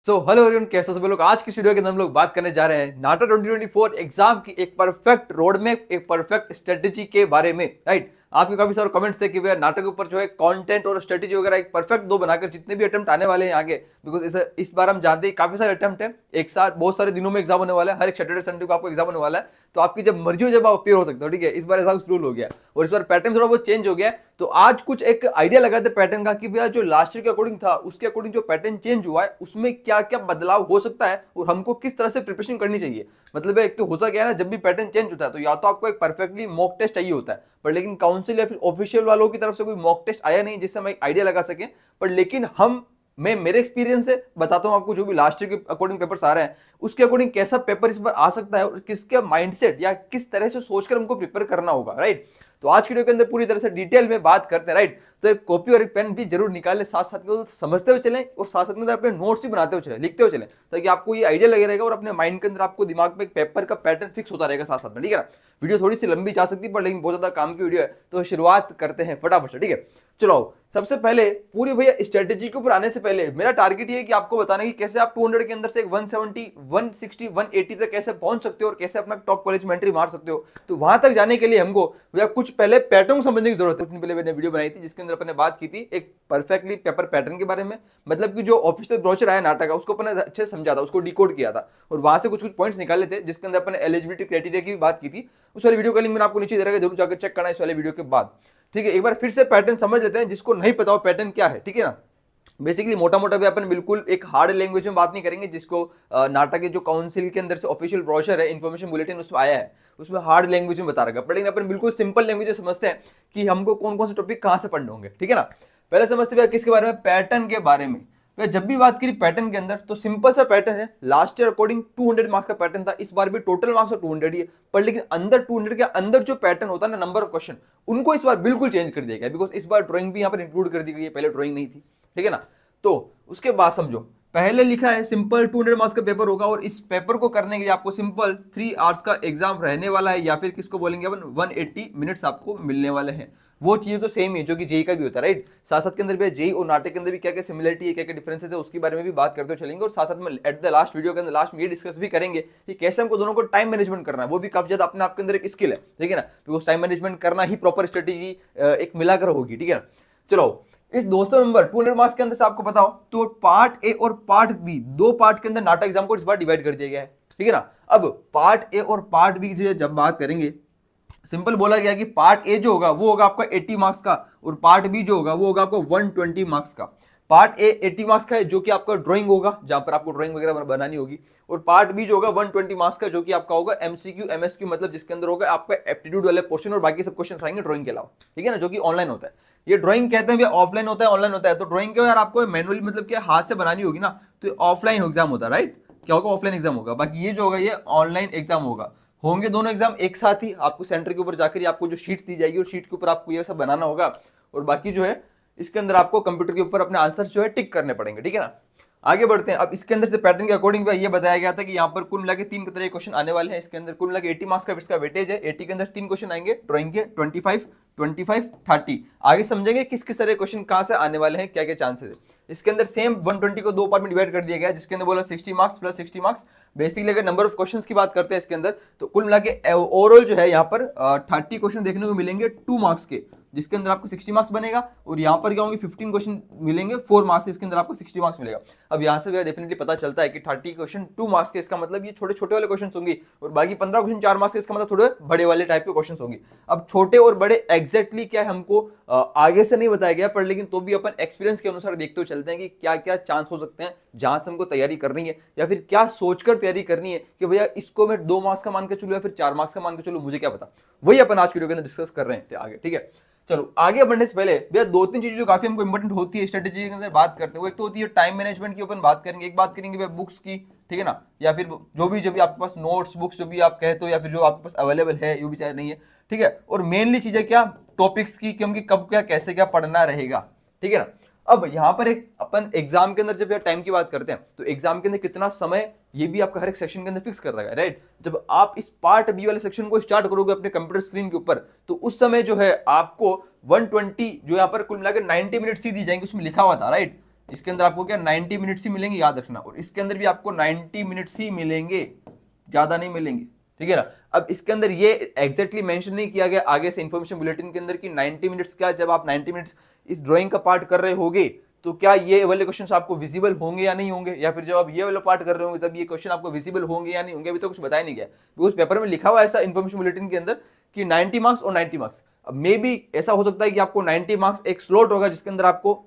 Hello everyone, कैसे सभी लोग। आज की वीडियो के अंदर हम लोग बात करने जा रहे हैं नाटा 2024 एग्जाम की एक परफेक्ट रोड मैप, एक परफेक्ट स्ट्रेटेजी के बारे में। राइट, आपके काफी सारे कमेंट्स थे कि भैया नाटक के ऊपर जो है कंटेंट और स्ट्रेटेजी वगैरह एक परफेक्ट दो बनाकर जितने भी अटेम्प्ट आने वाले हैं आगे, बिकॉज इस बार हम जानते हैं काफी सारे अटेम्प्ट है, एक साथ बहुत सारे दिनों में एग्जाम होने वाला है। हर एक सैटरडे संडे को आपको एग्जाम होने वाला है, तो आपकी जब मर्जी हो जब आप अपियर हो सकते हो। ठीक है, इस बार ऐसा रूल हो गया और इस बार पैटर्न थोड़ा बहुत चेंज हो गया। तो आज कुछ एक आइडिया लगाते पैटर्न का कि भैया जो लास्ट ईयर के अकॉर्डिंग था उसके अकॉर्डिंग जो पैटर्न चेंज हुआ है उसमें क्या क्या बदलाव हो सकता है और हमको किस तरह से प्रिपरेशन करनी चाहिए। मतलब एक तो होता क्या है ना, जब भी पैटर्न चेंज होता है तो या तो आपको एक परफेक्टली मॉक टेस्ट चाहिए होता है, पर लेकिन काउंसिल या फिर ऑफिशियल वालों की तरफ से कोई मॉक टेस्ट आया नहीं जिससे हम एक आइडिया लगा सके। पर लेकिन मैं मेरे एक्सपीरियंस से बताता हूं आपको, जो भी लास्ट ईयर के अकॉर्डिंग पेपर्स आ रहे हैं उसके अकॉर्डिंग कैसा पेपर इस बार आ सकता है और किसके माइंडसेट या किस तरह से सोचकर हमको प्रिपेयर करना होगा। राइट, तो आज की वीडियो के अंदर पूरी तरह से डिटेल में बात करते हैं। राइट, तो एक कॉपी और एक पेन भी जरूर निकाल ले, साथ साथ में समझते हुए चलें और साथ साथ में अपने नोट्स भी बनाते हुए चलें, लिखते हुए चलें, ताकि आपको ये आइडिया लगे रहेगा और अपने माइंड के अंदर आपको दिमाग में एक पेपर का पैटर्न फिक्स होता रहेगा साथ साथ में। ठीक है ना, वीडियो थोड़ी सी लंबी जा सकती है पर लेकिन बहुत ज्यादा काम की वीडियो है, तो शुरुआत करते हैं फटाफट से। ठीक है, चलो सबसे पहले पूरी भैया स्ट्रेटेजी के ऊपर आने से पहले मेरा टारगेट ये है कि आपको बताना कि कैसे आप 200 के अंदर से 170, 160, 180 तक कैसे पहुंच सकते हो और कैसे अपना टॉप कॉलेज में एंट्री मार सकते हो। तो वहां तक जाने के लिए हमको भैया कुछ पहले पैटर्न समझने की जरूरत है। कुछ दिन पहले मैंने वीडियो बनाई थी जिसके अंदर अपने बात की थी एक परफेक्टली पेपर पैटर्न के बारे में, मतलब कि जो ऑफिशियल ब्रोशर आया नाटक का उसको अपने अच्छे से समझा था, उसको डिकोड किया था और वहां से कुछ कुछ पॉइंट्स निकाले थे जिसके अंदर अपने एलिजिबिलिटी क्राइटेरिया की भी बात की थी। उस वाली वीडियो का लिंक मैंने आपको नीचे दे रखा है, जरूर जाकर चेक करना इस वाले वीडियो के बाद। ठीक है, एक बार फिर से पैटर्न समझ लेते हैं जिसको नहीं पता हो पैटर्न क्या है। ठीक है ना, बेसिकली मोटा मोटा भी अपन बिल्कुल एक हार्ड लैंग्वेज में बात नहीं करेंगे, जिसको नाटक के जो काउंसिल के अंदर से ऑफिशियल ब्रोशर है, इन्फॉर्मेशन बुलेटिन उसमें आया है, उसमें हार्ड लैंग्वेज में बता रखा है। पर लेकिन अपन बिल्कुल सिंपल लैंग्वेज में समझते हैं कि हमको कौन कौन से टॉपिक कहां से पढ़ने होंगे। ठीक है ना, पहले समझते हैं किसके बारे में, पैटर्न के बारे में। जब भी बात करी पैटर्न के अंदर तो सिंपल सा पैटर्न है। लास्ट ईयर अकॉर्डिंग 200 मार्क्स का पैटर्न था, इस बार भी टोटल मार्क्स 200 ही है, पर लेकिन अंदर 200 के अंदर जो पैटर्न होता है ना, नंबर ऑफ क्वेश्चन, उनको इस बार बिल्कुल चेंज कर दिया गया, बिकॉज इस बार ड्राइंग भी यहाँ पर इंक्लूड कर दी गई है, पहले ड्राइंग नहीं थी। ठीक है ना, तो उसके बाद समझो पहले लिखा है सिंपल 200 मार्क्स का पेपर होगा और इस पेपर को करने के लिए आपको सिंपल 3 आवर्स का एग्जाम रहने वाला है, या फिर किसको बोलेंगे अपन 180 मिनट्स आपको मिलने वाले हैं। वो चीजें तो सेम ही है जो कि जेई का भी होता है। राइट, साथ साथ के अंदर भी जेई और नाटक के अंदर भी क्या क्या सिमिलरिटी है, क्या क्या डिफरेंसेस है, उसके बारे में भी बात करते हुए चलेंगे। और साथ साथ में एट द लास्ट वीडियो के अंदर लास्ट में ये डिस्कस भी करेंगे कि कैसे हमको दोनों को टाइम मैनेजमेंट करना है, वो भी काफी ज्यादा अपने आप के अंदर एक स्किल है। ठीक है ना, तो टाइम मैनेजमेंट करना ही प्रॉपर स्ट्रेटेजी एक मिलाकर होगी। ठीक है ना, चलो इस 200 नंबर 200 मार्क्स के अंदर से आपको बताओ तो पार्ट ए और पार्ट बी, दो पार्ट के अंदर नाटक एग्जाम को इस बार डिवाइड कर दिया गया है। ठीक है ना, अब पार्ट ए और पार्ट बी की जब बात करेंगे, सिंपल बोला गया कि पार्ट ए जो होगा वो होगा आपका 80 मार्क्स का और पार्ट बी जो होगा वो होगा आपको 120 मार्क्स का। पार्ट ए 80 मार्क्स का है जो कि आपका ड्राइंग होगा, जहां पर आपको ड्राइंग वगैरह बनानी होगी, और पार्ट बी जो होगा 120 मार्क्स का जो कि आपका होगा एमसीक्यू एमएसक्यू, मतलब जिसके अंदर होगा आपका एप्टीट्यूड वाले क्वेश्चन और बाकी सब क्वेश्चन आएंगे ड्राइंग के अलावा। ठीक है ना, जो कि ऑनलाइन होता है। ये ड्राइंग कहते हैं ऑफलाइन होता है ऑनलाइन होता है, तो ड्राइंग क्या यार आपको मैनुअली मतलब क्या हाथ से बनानी होगी ना, तो ऑफलाइन एग्जाम होता है। राइट, क्या होगा, ऑफलाइन एग्जाम होगा। बाकी ये जो होगा ये ऑनलाइन एग्जाम होगा। होंगे दोनों एग्जाम एक साथ ही, आपको सेंटर के ऊपर जाकर आपको जो शीट्स दी जाएगी और शीट के ऊपर आपको ये सब बनाना होगा और बाकी जो है इसके अंदर आपको कंप्यूटर के ऊपर अपने आंसर जो है टिक करने पड़ेंगे। ठीक है ना, आगे बढ़ते हैं। अब इसके अंदर से पैटर्न के अकॉर्डिंग ये बताया गया था कि यहाँ पर कुल मिला के 3 तरह के क्वेश्चन आने वाले हैं। इसके अंदर कुल मिला के 80 मार्क्स का इसका वेटेज है। 80 के अंदर 3 क्वेश्चन आएंगे ड्राइंग के, 25, 25, 30। आगे समझेंगे किस किस तरह के क्वेश्चन कहां से आने वाले हैं, क्या क्या चांसेस है। इसके अंदर सेम 120 को 2 पार्ट में डिवाइड कर दिया गया है, जिसके अंदर बोला 60 मार्क्स प्लस 60 मार्क्स। बेसिकली अगर नंबर ऑफ क्वेश्चंस की बात करते हैं इसके अंदर तो कुल मिला के ओवरऑल जो है यहाँ पर 30 क्वेश्चन देखने को मिलेंगे 2 मार्क्स के, जिसके अंदर आपको 60 मार्क्स बनेगा, और यहाँ पर क्या होंगे 15 क्वेश्चन मिलेंगे 4 मार्क्स, इसके अंदर आपको 60 मार्क्स मिलेगा। अब यहाँ से डेफिनेटली पता चलता है कि 30 क्वेश्चन 2 मार्क्स के, इसका मतलब ये छोटे छोटे वाले क्वेश्चन होंगे, और बाकी 15 क्वेश्चन 4 मार्क्स के, इसका मतलब थोड़े बड़े वाले टाइप के क्वेश्चन होंगे। अब छोटे और बड़े एग्जैक्टली क्या है हमको आगे से नहीं बताया गया, पर लेकिन तो भी अपन एक्सपीरियंस के अनुसार देखते हुए चलते हैं कि क्या क्या चांस हो सकते हैं जहां से हमको तैयारी करनी है, या फिर क्या सोचकर तैयारी करनी है कि भैया इसको मैं 2 मार्क्स का मान के चलूं या फिर 4 मार्क्स का मान के चलूं, मुझे क्या पता। वही अपन आज की वीडियो के अंदर डिस्कस कर रहे हैं आगे। ठीक है, चलो आगे बढ़ने से पहले भैया 2-3 चीजें जो काफी हमको इंपॉर्टेंट होती है स्ट्रेटेजी के अंदर बात करते हैं, वो एक तो होती है टाइम मैनेजमेंट की, अपन बात करेंगे। एक बात करेंगे भैया बुक्स की, ठीक है ना, या फिर जो भी आपके पास नोट्स बुक्स जो भी आप कहते हो या फिर जो आपके पास अवेलेबल है, ये भी चाहे नहीं है। ठीक है, और मेनली चीजें क्या टॉपिक्स की कि हमको कब क्या कैसे क्या पढ़ना रहेगा। ठीक है ना, अब यहाँ पर एक अपन एग्जाम के अंदर जब टाइम की बात करते हैं तो एग्जाम के अंदर कितना समय, ये भी आपका हर एक सेक्शन के अंदर फिक्स कर रहा है। राइट, जब आप इस पार्ट बी वाले सेक्शन को स्टार्ट करोगे अपने कंप्यूटर स्क्रीन के ऊपर, तो उस समय जो है आपको 120 जो यहाँ पर कुल मिलाकर 90 मिनट्स ही दी जाएंगे, उसमें लिखा हुआ था। राइट, इसके अंदर आपको क्या 90 मिनट्स ही मिलेंगे, याद रखना, और इसके अंदर भी आपको 90 मिनट्स ही मिलेंगे, ज्यादा नहीं मिलेंगे, ठीक है ना। अब इसके अंदर ये एग्जैक्टली मेंशन नहीं किया गया आगे से इन्फॉर्मेशन बुलेटिन के अंदर कि 90 मिनट्स क्या, जब आप 90 मिनट्स इस ड्राइंग का पार्ट कर रहे होगे तो क्या ये वाले क्वेश्चन आपको विजिबल होंगे या नहीं होंगे, या फिर जब आप ये वाला पार्ट कर रहे होंगे तब ये क्वेश्चन आपको विजिबल होंगे या नहीं होंगे, अभी तो कुछ बताया नहीं गया, बिकॉज पेपर में लिखा हुआ ऐसा इन्फॉर्मेशन बुलेटिन के अंदर कि 90 मार्क्स और 90 मार्क्स। अब मे बी ऐसा हो सकता है कि आपको 90 मार्क्स एक स्लॉट होगा जिसके अंदर आपको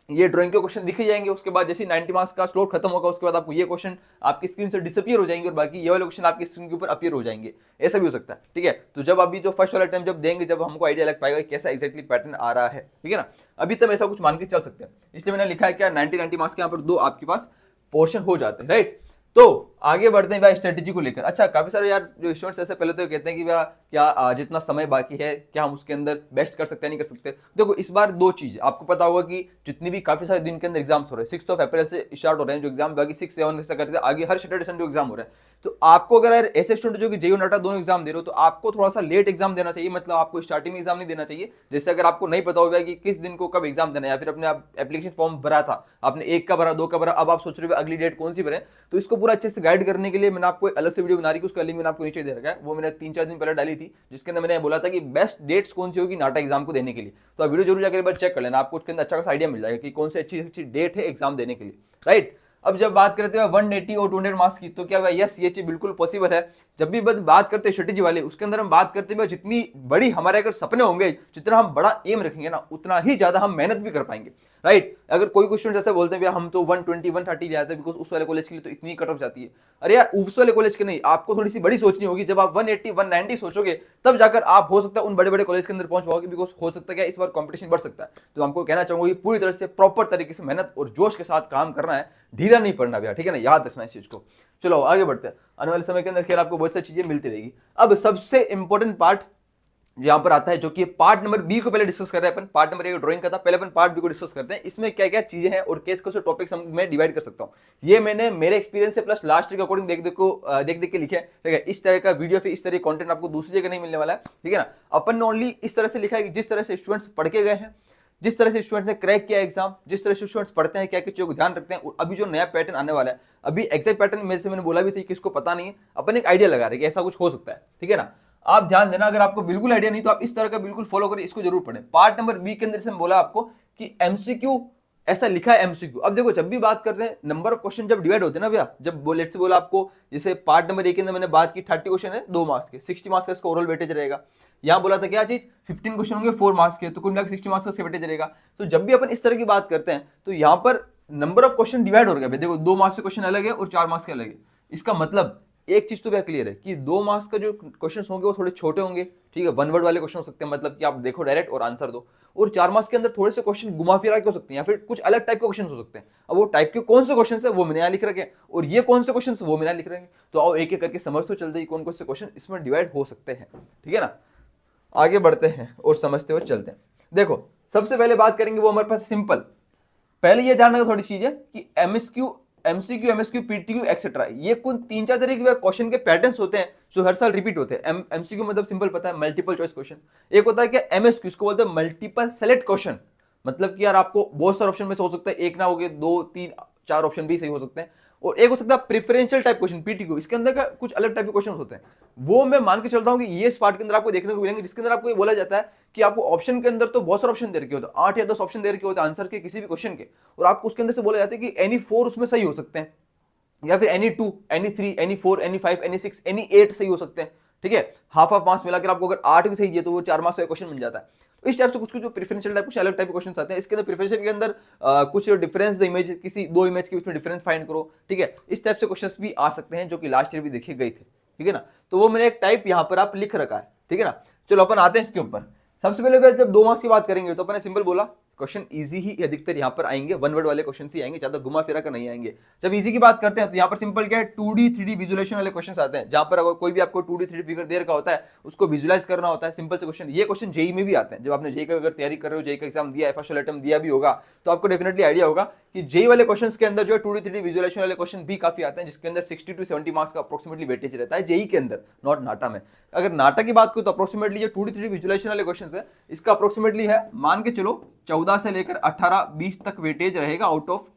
ये ड्राइंग के क्वेश्चन दिखे जाएंगे, उसके बाद जैसे 90 मार्क्स का स्लॉट खत्म होगा उसके बाद आपको ये क्वेश्चन आपकी स्क्रीन से डिसअपियर हो जाएंगे और बाकी ये वाले क्वेश्चन आपकी स्क्रीन के ऊपर अपीयर हो जाएंगे, ऐसा भी हो सकता है, ठीक है। तो जब अभी जो फर्स्ट वाला टाइम जब देंगे, जब हमको आइडिया लग पाएगा कैसा एक्जैक्टली पैटर्न आ रहा है, ठीक है ना, अभी तब ऐसा कुछ मान के चल सकते हैं, इसलिए मैंने लिखा है क्या 90 मार्क्स के यहाँ पर दो आपके पास पोर्शन हो जाते हैं, राइट। तो आगे बढ़ते हैं भाई स्ट्रेटेजी को लेकर। अच्छा, काफी सारे यार जो स्टूडेंट्स ऐसे पहले तो कहते हैं कि भैया क्या जितना समय बाकी है क्या हम उसके अंदर बेस्ट कर सकते हैं, नहीं कर सकते। देखो इस बार दो चीज आपको पता होगा कि जितनी भी काफी सारे दिन के अंदर एग्जाम्स हो रहे हैं 6 अप्रैल से स्टार्ट हो रहे हैं जो एग्जाम, बाकी 6, 7 ऐसा करते हैं आगे हर सैटरडे संडे एग्जाम हो रहा है। तो आपको अगर ऐसे स्टूडेंट जो कि जेईई नाटा दोनों एग्जाम दे रहे हो तो आपको थोड़ा सा लेट एग्जाम देना चाहिए, मतलब आपको स्टार्टिंग में एग्जाम नहीं देना चाहिए। जैसे अगर आपको नहीं पता होगा कि किस दिन को कब एग्जाम देना है, या फिर अपने आप एप्लीकेशन फॉर्म भरा था, आपने 1 का भरा, 2 का भरा, अब आप सोच रहे हो अगली डेट कौन सी भरें, तो इसको पूरा अच्छे से गाइड करने के लिए मैंने आपको अलग से वीडियो बना रही है, उसका लिंक मैंने आपको नीचे दे रखा है, वो मैंने 3-4 दिन पहले डाली थी, जिसके अंदर मैंने बोला था कि बेस्ट डेट्स कौन सी होगी नाटा एग्जाम को देने के लिए। तो आप वीडियो जरूर जाकर एक बार चेक कर लेना, आपको उसके अंदर अच्छा खासा आइडिया मिल जाएगा कि कौन सी अच्छी डेट है एग्जाम देने के लिए, राइट। अब जब बात करते हैं 180 और 200 मार्क्स की, तो क्या हुआ, यस ये चीज बिल्कुल पॉसिबल है। जब भी बात करते हैं स्ट्रेटेजी वाले, उसके अंदर हम बात करते हैं जितनी बड़ी हमारे अगर सपने होंगे, जितना हम बड़ा एम रखेंगे ना, उतना ही ज्यादा हम मेहनत भी कर पाएंगे, राइट। अगर कोई स्टूडेंट जैसे बोलते हैं भैया हम तो 120 130 ले आते हैं बिकॉज उस वाले कॉलेज के लिए तो इतनी कट ऑफ जाती है, अरे यार उस वाले कॉलेज के नहीं, आपको थोड़ी सी बड़ी सोचनी होगी। जब आप 180 190 सोचोगे तब जाकर आप हो सकता है उन बड़े बड़े कॉलेज के अंदर पहुंच पाओगे, बिकॉज हो सकता है इस बार कंपटीशन बढ़ सकता है। तो हमको कहना चाहूंगा कि पूरी तरह से प्रॉपर तरीके से मेहनत और जोश के साथ काम करना है, ढीला नहीं पड़ना भैया, ठीक है ना, याद रखना इस चीज को। चलो आगे बढ़ते हैं, आने वाले समय के अंदर खैर आपको बहुत सारी चीजें मिलती रहेगी। अब सबसे इंपॉर्टेंट पार्ट यहां पर आता है, जो कि पार्ट नंबर बी को पहले डिस्कस कर रहे हैं अपन। पार्ट नंबर ए ड्राइंग का था, पहले अपन पार्ट बी को डिस्कस करते हैं। इसमें क्या क्या चीजें हैं और कैसे कैसे टॉपिक्स मैं डिवाइड कर सकता हूं, ये मैंने मेरे एक्सपीरियंस से प्लस लास्ट ईयर के अकॉर्डिंग देख के लिखे, ठीक है। इस तरह का वीडियो फिर इस तरह कंटेंट आपको दूसरी जगह नहीं मिलने वाला है, ठीक है ना। अपन ने ओनली इस तरह से लिखा है कि जिस तरह से स्टूडेंट्स पढ़ के गए हैं, जिस तरह से स्टूडेंट्स ने क्रैक किया एग्जाम, जिस तरह से स्टूडेंट्स पढ़ते हैं क्या क्या चीजों को ध्यान रखते हैं, और अभी जो नया पैटर्न आने वाला है, अभी एग्जैक्ट पैटर्न में से मैंने बोला भी सही किसको पता नहीं है, अपन एक आइडिया लगा रहे हैं कि ऐसा कुछ हो सकता है, ठीक है ना। आप ध्यान देना, अगर आपको बिल्कुल आइडिया नहीं तो आप इस तरह का बिल्कुल फॉलो करें, इसको जरूर पढ़ें। पार्ट नंबर बी के अंदर से बोला आपको कि एमसीक्यू ऐसा लिखा है एमसीक्यू। अब देखो जब भी बात कर रहे हैं नंबर ऑफ क्वेश्चन जब डिवाइड होते हैं ना भैया, जब लेट्स से बोला आपको, जैसे पार्ट नंबर ए के अंदर मैंने बात की 30 क्वेश्चन है 2 मार्क्स के, 60 मार्क्स का इसका ओवरऑल वेटेज रहेगा। यहां बोला था क्या चीज, 15 क्वेश्चन होंगे 4 मार्क्स के, तो कुल मिलाकर 60 मार्क्स का वेटेज रहेगा। तो जब भी अपन इस तरह की बात करते हैं तो यहाँ पर नंबर ऑफ क्वेश्चन डिवाइड हो गया। देखो 2 मार्क्स के क्वेश्चन अलग है और 4 मार्क्स के अलग है। इसका मतलब एक चीज तो क्या क्लियर है कि 2 मार्क्स का जो क्वेश्चन होंगे वो थोड़े छोटे होंगे, ठीक है, 1 वर्ड वाले क्वेश्चन हो सकते हैं, मतलब कि आप देखो डायरेक्ट और आंसर दो। और 4 मार्क्स के अंदर थोड़े से क्वेश्चन घुमा फिरा के हो सकते हैं, या फिर कुछ अलग टाइप के क्वेश्चन हो सकते हैं। अब वो टाइप के कौन से क्वेश्चन है वो मैंने यहाँ लिख रखे हैं, और ये कौन से क्वेश्चन वो मैंने यहाँ लिख रखे हैं। तो आओ एक एक करके समझ तो चलते ही कौन कौन से क्वेश्चन इसमें डिवाइड हो सकते हैं, ठीक है ना। आगे बढ़ते हैं और समझते हुए चलते हैं। देखो सबसे पहले बात करेंगे वो हमारे पास सिंपल, पहले ये ध्यान रखना थोड़ी चीज है कि एमसीक्यू, एमएसक्यू, पीटीक्यू एक्सेट्रा, ये कुल 3-4 तरह के क्वेश्चन के पैटर्न्स होते हैं जो हर साल रिपीट होते हैं। एमसीक्यू मतलब सिंपल पता है, मल्टीपल चॉइस क्वेश्चन। एक होता है क्या एमएसक्यू, इसको बोलते हैं मल्टीपल सेलेक्ट क्वेश्चन, मतलब कि यार आपको बहुत सारे ऑप्शन में से हो सकता है, एक ना हो गए 2, 3, 4 ऑप्शन भी सही हो सकते हैं। और एक हो सकता है प्रेफरेंशियल टाइप क्वेश्चन पीटीक्यू, इसके अंदर का कुछ अलग टाइप के क्वेश्चन होते हैं। वो मैं मान के चलता हूं कि ये इस पार्ट के अंदर आपको देखने को मिलेंगे, जिसके अंदर आपको ये बोला जाता है कि आपको ऑप्शन के अंदर तो बहुत सारे ऑप्शन दे रखे होते हैं, 8 या 10 ऑप्शन दे रखे होते हैं आंसर के किसी भी क्वेश्चन के, और आपको उसके अंदर से बोला जाता है कि एनी 4 उसमें सही हो सकते हैं, या फिर any 2, any 3, any 4, any 5, any 6, any 8 सही हो सकते हैं, ठीक है। हाफ मार्क्स मिलाकर आपको अगर 8 भी सही दिए तो वो 4 मार्क्स का क्वेश्चन बन जाता है। तो इस टाइप से कुछ जो प्रेफरेंशियल टाइप कुछ अलग टाइप के क्वेश्चन आते हैं। इसके अंदर प्रेफरेंशियल के अंदर कुछ डिफरेंस द इमेज, किसी 2 इमेज के बीच में डिफरेंस फाइंड करो, ठीक है। इस टाइप से क्वेश्चंस भी आ सकते हैं जो कि लास्ट ईयर भी देखे गए थे, ठीक है ना। तो वो मैंने एक टाइप यहाँ पर आप लिख रखा है, ठीक है ना। चलो अपन आते हैं इसके ऊपर। सबसे पहले जब 2 मार्क्स की बात करेंगे तो अपने सिंपल बोला क्वेश्चन इजी ही अधिकतर यहाँ पर आएंगे, 1 वर्ड वाले क्वेश्चन ही आएंगे, ज्यादा घुमा फिरा कर नहीं आएंगे। जब इजी की बात करते हैं तो यहाँ पर सिंपल क्या है, 2D 3D विजुअलाइजेशन वाले क्वेश्चन आते हैं, जहां पर अगर कोई भी आपको 2D 3D फिगर दे रखा होता है उसको विजुअलाइज करना होता है, सिंपल से क्वेश्चन। ये क्वेश्चन जेई में भी आते हैं, जब आपने जेई का अगर तैयारी कर रहे हो, जेई का एग्जाम दिया है, फर्स्ट अटेम्प्ट दिया भी होगा, तो आपको डेफिनेटली आइडिया होगा कि जेई वाले क्वेश्चन के अंदर जो 2D 3D विजुअलाइजेशन वाले क्वेश्चन भी काफी आते हैं, जिसके अंदर 60 to 70 मार्क्स का अप्रोक्सीमेटली वेटेज रहता है जेई के अंदर, नॉट नाटा में। अगर नाटा की बात करूं तो अप्रोक्सीमेटली जो 2D 3D विजुअलाइजेशन वाले क्वेश्चन है इसका अप्रोक्सीमेटली है, मान के चलो 14 से लेकर 18-20 तक वेटेज रहेगा आउट ऑफ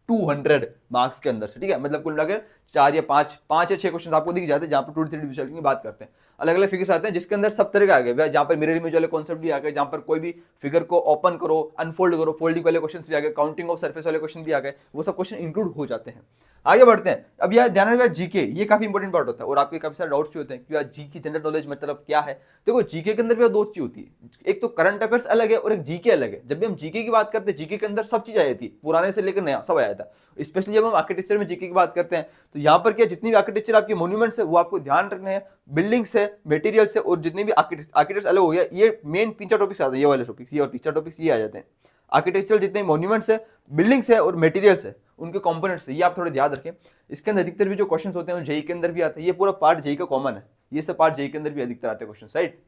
200 मार्क्स के अंदर से, ठीक है। मतलब कुल मिलाकर 4 या 5 या 6 क्वेश्चन आपको दिख जाते हैं जहां पर 2 3 डिविजन की बात करते हैं। अलग अलग फिगर्स आते हैं जिसके अंदर सब तरह के आ गए, जहां पर मिरर इमेज वाले कॉन्सेप्ट भी आ गए, जहां पर कोई भी फिगर को ओपन करो, अनफोल्ड करो, फोल्डिंग वाले क्वेश्चन भी आ गए, काउंटिंग ऑफ सरफेस वाले क्वेश्चन भी आ गए, वो सब क्वेश्चन इंक्लूड हो जाते हैं। आगे बढ़ते हैं। अब यार ध्यान रखिए, जीके ये काफी इंपॉर्टेंट पार्ट होता है और आपके काफी सारे डाउट्स भी होते हैं कि यार जीके जनरल नॉलेज मतलब क्या है। देखो जीके के अंदर भी दो चीज होती है, एक तो करंट अफेयर्स अलग है और एक जीके अलग है। जब भी हम जीके की बात करते हैं, जीके के अंदर सब चीज आई थी, पुराने से लेकर नया सब आया था। स्पेशली जब हम आर्किटेक्चर में जीके की बात करते हैं तो यहाँ पर क्या जितनी भी आर्किटेक्चर आपके मॉन्यूमेंट्स है वो आपको ध्यान रखने हैं, बिल्डिंग्स है, मटेरियल्स है और जितने भी आर्किटेक्ट्स अलग हो गया, ये मेन 3-4 टॉपिक्स आते हैं, ये वाले टॉपिक्स, ये और 3-4 टॉपिक्स ये आ जाते हैं। आर्किटेक्चरल जितने मॉन्यूमेंट्स है, बिल्डिंग्स है और मटेरियल्स है, उनके कंपोनेंट्स है, ये आप थोड़े ध्यान रखें। इसके अंदर अधिकतर भी जो क्वेश्चंस होते हैं वो जेईई के अंदर भी आते हैं, ये पूरा पार्ट जेईई का कॉमन है, ये सब पार्ट जेईई के अंदर भी अधिकतर आते हैं क्वेश्चन, राइट।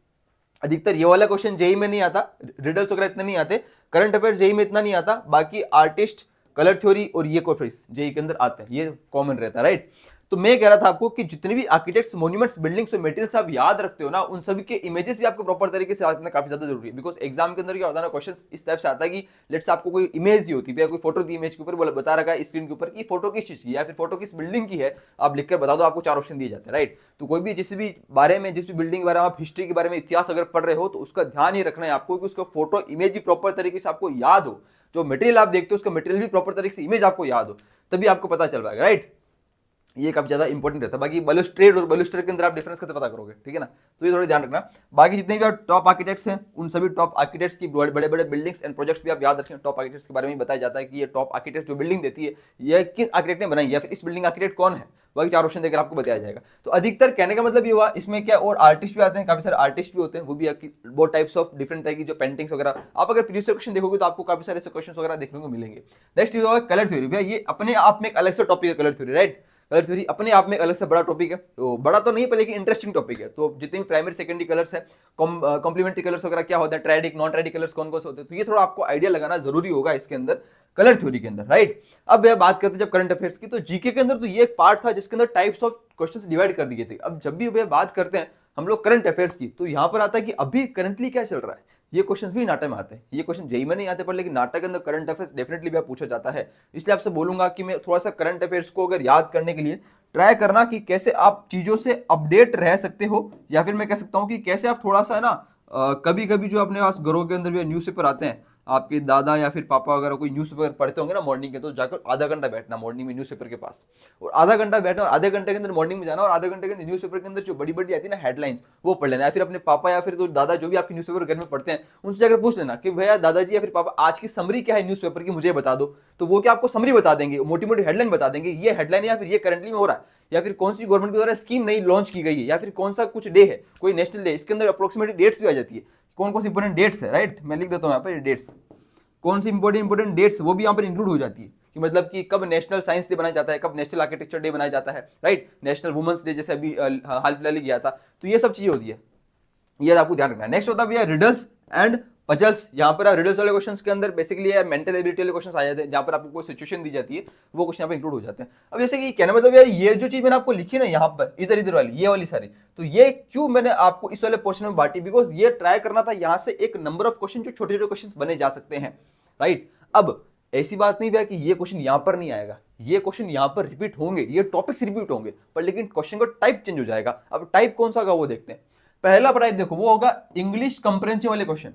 अधिकतर ये वाला क्वेश्चन जेईई में नहीं आता, रिडल्स वगैरह इतना नहीं आते, करंट अफेयर जेईई में इतना नहीं आता, बाकी आर्टिस्ट, कलर थ्योरी और ये क्वेश्चंस जेईई के अंदर आते हैं, ये कॉमन रहता है, राइट। तो मैं कह रहा था आपको कि जितने भी आर्किटेक्ट्स, मॉन्यूमेंट्स, बिल्डिंग्स और मटेरियल्स आप याद रखते हो ना, उन सभी के इमेजेस भी आपको प्रॉपर तरीके से आना काफी ज्यादा जरूरी है। बिकॉज एग्जाम के अंदर क्या होता है ना, क्वेश्चन इस टाइप से आता है कि लेट्स आपको कोई इमेज दी होती है, कोई फोटो दी इमेज के ऊपर, बता रखा है स्क्रीन के ऊपर कि फोटो किस चीज की है या फिर फोटो किस बिल्डिंग की है, आप लिखकर बता दो, आपको 4 ऑप्शन दिए जाते हैं, राइट। तो कोई भी जिस भी बारे में, जिस भी बिल्डिंग के बारे में आप हिस्ट्री के बारे में, इतिहास अगर पढ़ रहे हो तो उसका ध्यान ये रखना है आपको कि उसका फोटो इमेज भी प्रॉपर तरीके से आपको याद हो, जो मटेरियल आप देखते हो उसका मटेरियल भी प्रॉपर तरीके से इमेज आपको याद हो, तभी आपको पता चल पाएगा, राइट। ये काफी ज्यादा इंपॉर्टेंट रहता है। बाकी बलुस्ट्रेड और बलुस्ट्रेड के अंदर आप डिफरेंस कैसे पता करोगे, ठीक है ना, तो ये थोड़ा ध्यान रखना। बाकी जितने भी टॉप आर्किटेक्ट्स हैं उन सभी टॉप आर्किटेक्ट्स की बड़े बड़े बिल्डिंग्स एंड प्रोजेक्ट्स भी आप याद रखें। टॉप आर्किटेक्ट्स के बारे में बताया जाता है कि ये टॉप आर्किटेक्ट जो बिल्डिंग देती है ये किस आर्किटेक्ट ने बनाई है, या फिर इस बिल्डिंग आर्किटेक्ट कौन है, बाकी 4 ऑप्शन देकर आपको बताया जाएगा। तो अधिकतर कहने का मतलब ये हुआ, इसमें क्या और आर्टिस्ट भी आते हैं, काफी सारे आर्टिस्ट भी होते हैं, वो भी बहुत टाइप्स ऑफ डिफरेंट टाइप की जो पेंटिंग्स वगैरह, आप अगर प्रीवियस क्वेश्चन देखोगे तो आपको काफी सारे क्वेश्चन वगैरह देखने को मिलेंगे। नेक्स्ट ये होगा कलर थ्योरी। भैया ये अपने आप में एक अलग से टॉपिक है colour theory, right. Colour theory अपने आप में अलग से बड़ा टॉपिक है, तो बड़ा तो नहीं पर लेकिन इंटरेस्टिंग टॉपिक है। तो जितने भी प्राइमरी सेकेंडरी कलर्स है, कॉम्प्लीमेंट्री कलर्स वगैरह क्या होता है, ट्राइडिक, नॉन ट्राइडिक कलर्स कौन कौन से होते हैं, तो ये थोड़ा आपको आइडिया लगाना जरूरी होगा इसके अंदर, कलर थ्योरी के अंदर, राइट। अब यह बात करते हैं जब करंट अफेयर्स की, तो जीके के अंदर तो ये एक पार्ट था जिसके अंदर टाइप्स ऑफ क्वेश्चंस डिवाइड कर दिए थे। अब जब भी बात करते हैं हम लोग करंट अफेयर्स की, तो यहां पर आता है कि अभी करंटली क्या चल रहा है, ये क्वेश्चन भी नाटक में आते हैं। ये क्वेश्चन जेईई में नहीं आते पर लेकिन नाटक के अंदर करंट अफेयर्स डेफिनेटली भी पूछा जाता है। इसलिए आपसे बोलूंगा कि मैं थोड़ा सा करंट अफेयर्स को अगर याद करने के लिए ट्राई करना कि कैसे आप चीजों से अपडेट रह सकते हो, या फिर मैं कह सकता हूं कि कैसे आप थोड़ा सा है ना, कभी कभी जो अपने पास घरों के अंदर भी न्यूज़पेपर आते हैं, आपके दादा या फिर पापा अगर कोई न्यूज़पेपर पढ़ते होंगे ना मॉर्निंग के, तो जाकर आधा घंटा बैठना मॉर्निंग में न्यूज़पेपर के पास, और आधा घंटा बैठना और आधे घंटे के अंदर मॉर्निंग में जाना और आधे घंटे के अंदर न्यूज़पेपर के अंदर जो बड़ी बड़ी आती है ना हेडलाइंस वो पढ़ लेना, या फिर अपने पापा या फिर तो दादा जो भी आपके न्यूज़पेपर घर में पढ़ते हैं उनसे जाकर पूछ लेना कि भैया दादाजी या फिर पापा आज की समरी क्या है न्यूज़पेपर की, मुझे बता दो। तो वो क्या आपको समरी बता देंगे, मोटी मोटी हेडलाइन बता देंगे, ये हेडलाइन या फिर ये करंटली में हो रहा है, या फिर कौन सी गवर्नमेंट के द्वारा स्कीम नई लॉन्च की गई है, या फिर कौन सा कुछ डे है, कोई नेशनल डे, इसके अंदर अप्रोक्सीमेटली डेट्स भी आ जाती है, कौन कौन सी इंपोर्टेंट डेट्स है, राइट। मैं लिख देता हूँ यहाँ पर डेट्स, कौन सी इंपोर्टेंट डेट्स वो भी यहाँ पर इंक्लूड हो जाती है कि मतलब कि कब नेशनल साइंस डे बनाया जाता है, कब नेशनल आर्किटेक्चर डे बनाया जाता है, राइट, नेशनल वुमेन्स डे जैसे अभी हाल फिलहाल ही गया था, तो ये सब चीजें होती है, ये आपको ध्यान रखना है। नेक्स्ट होता है भैया रिडल्स एंड पजल्स। यहाँ पर रिडल्स वाले क्वेश्चंस के अंदर बेसिकली मेंटल एबिलिटी वाले क्वेश्चंस आ जाते हैं, जहाँ पर आपको कोई सिचुएशन दी जाती है वो क्वेश्चन यहाँ पे इंक्लूड हो जाते हैं। अब जैसे कि कहना मतलब ये जो चीज मैंने आपको लिखी ना यहाँ पर इधर इधर वाली ये वाली सारी, तो ये क्यों मैंने आपको इस वाले पोर्शन में बांटी, बिकॉज ये ट्राई करना था यहाँ से एक नंबर ऑफ क्वेश्चन जो छोटे छोटे क्वेश्चन बने जा सकते हैं, राइट। अब ऐसी बात नहीं भैया कि ये क्वेश्चन यहां पर नहीं आएगा, ये क्वेश्चन यहां पर रिपीट होंगे, ये टॉपिक्स रिपीट होंगे, पर लेकिन क्वेश्चन का टाइप चेंज हो जाएगा। अब टाइप कौन सा होगा वो देखते हैं। पहला टाइप देखो वो होगा इंग्लिश कंप्रेहेंशन वाले क्वेश्चन।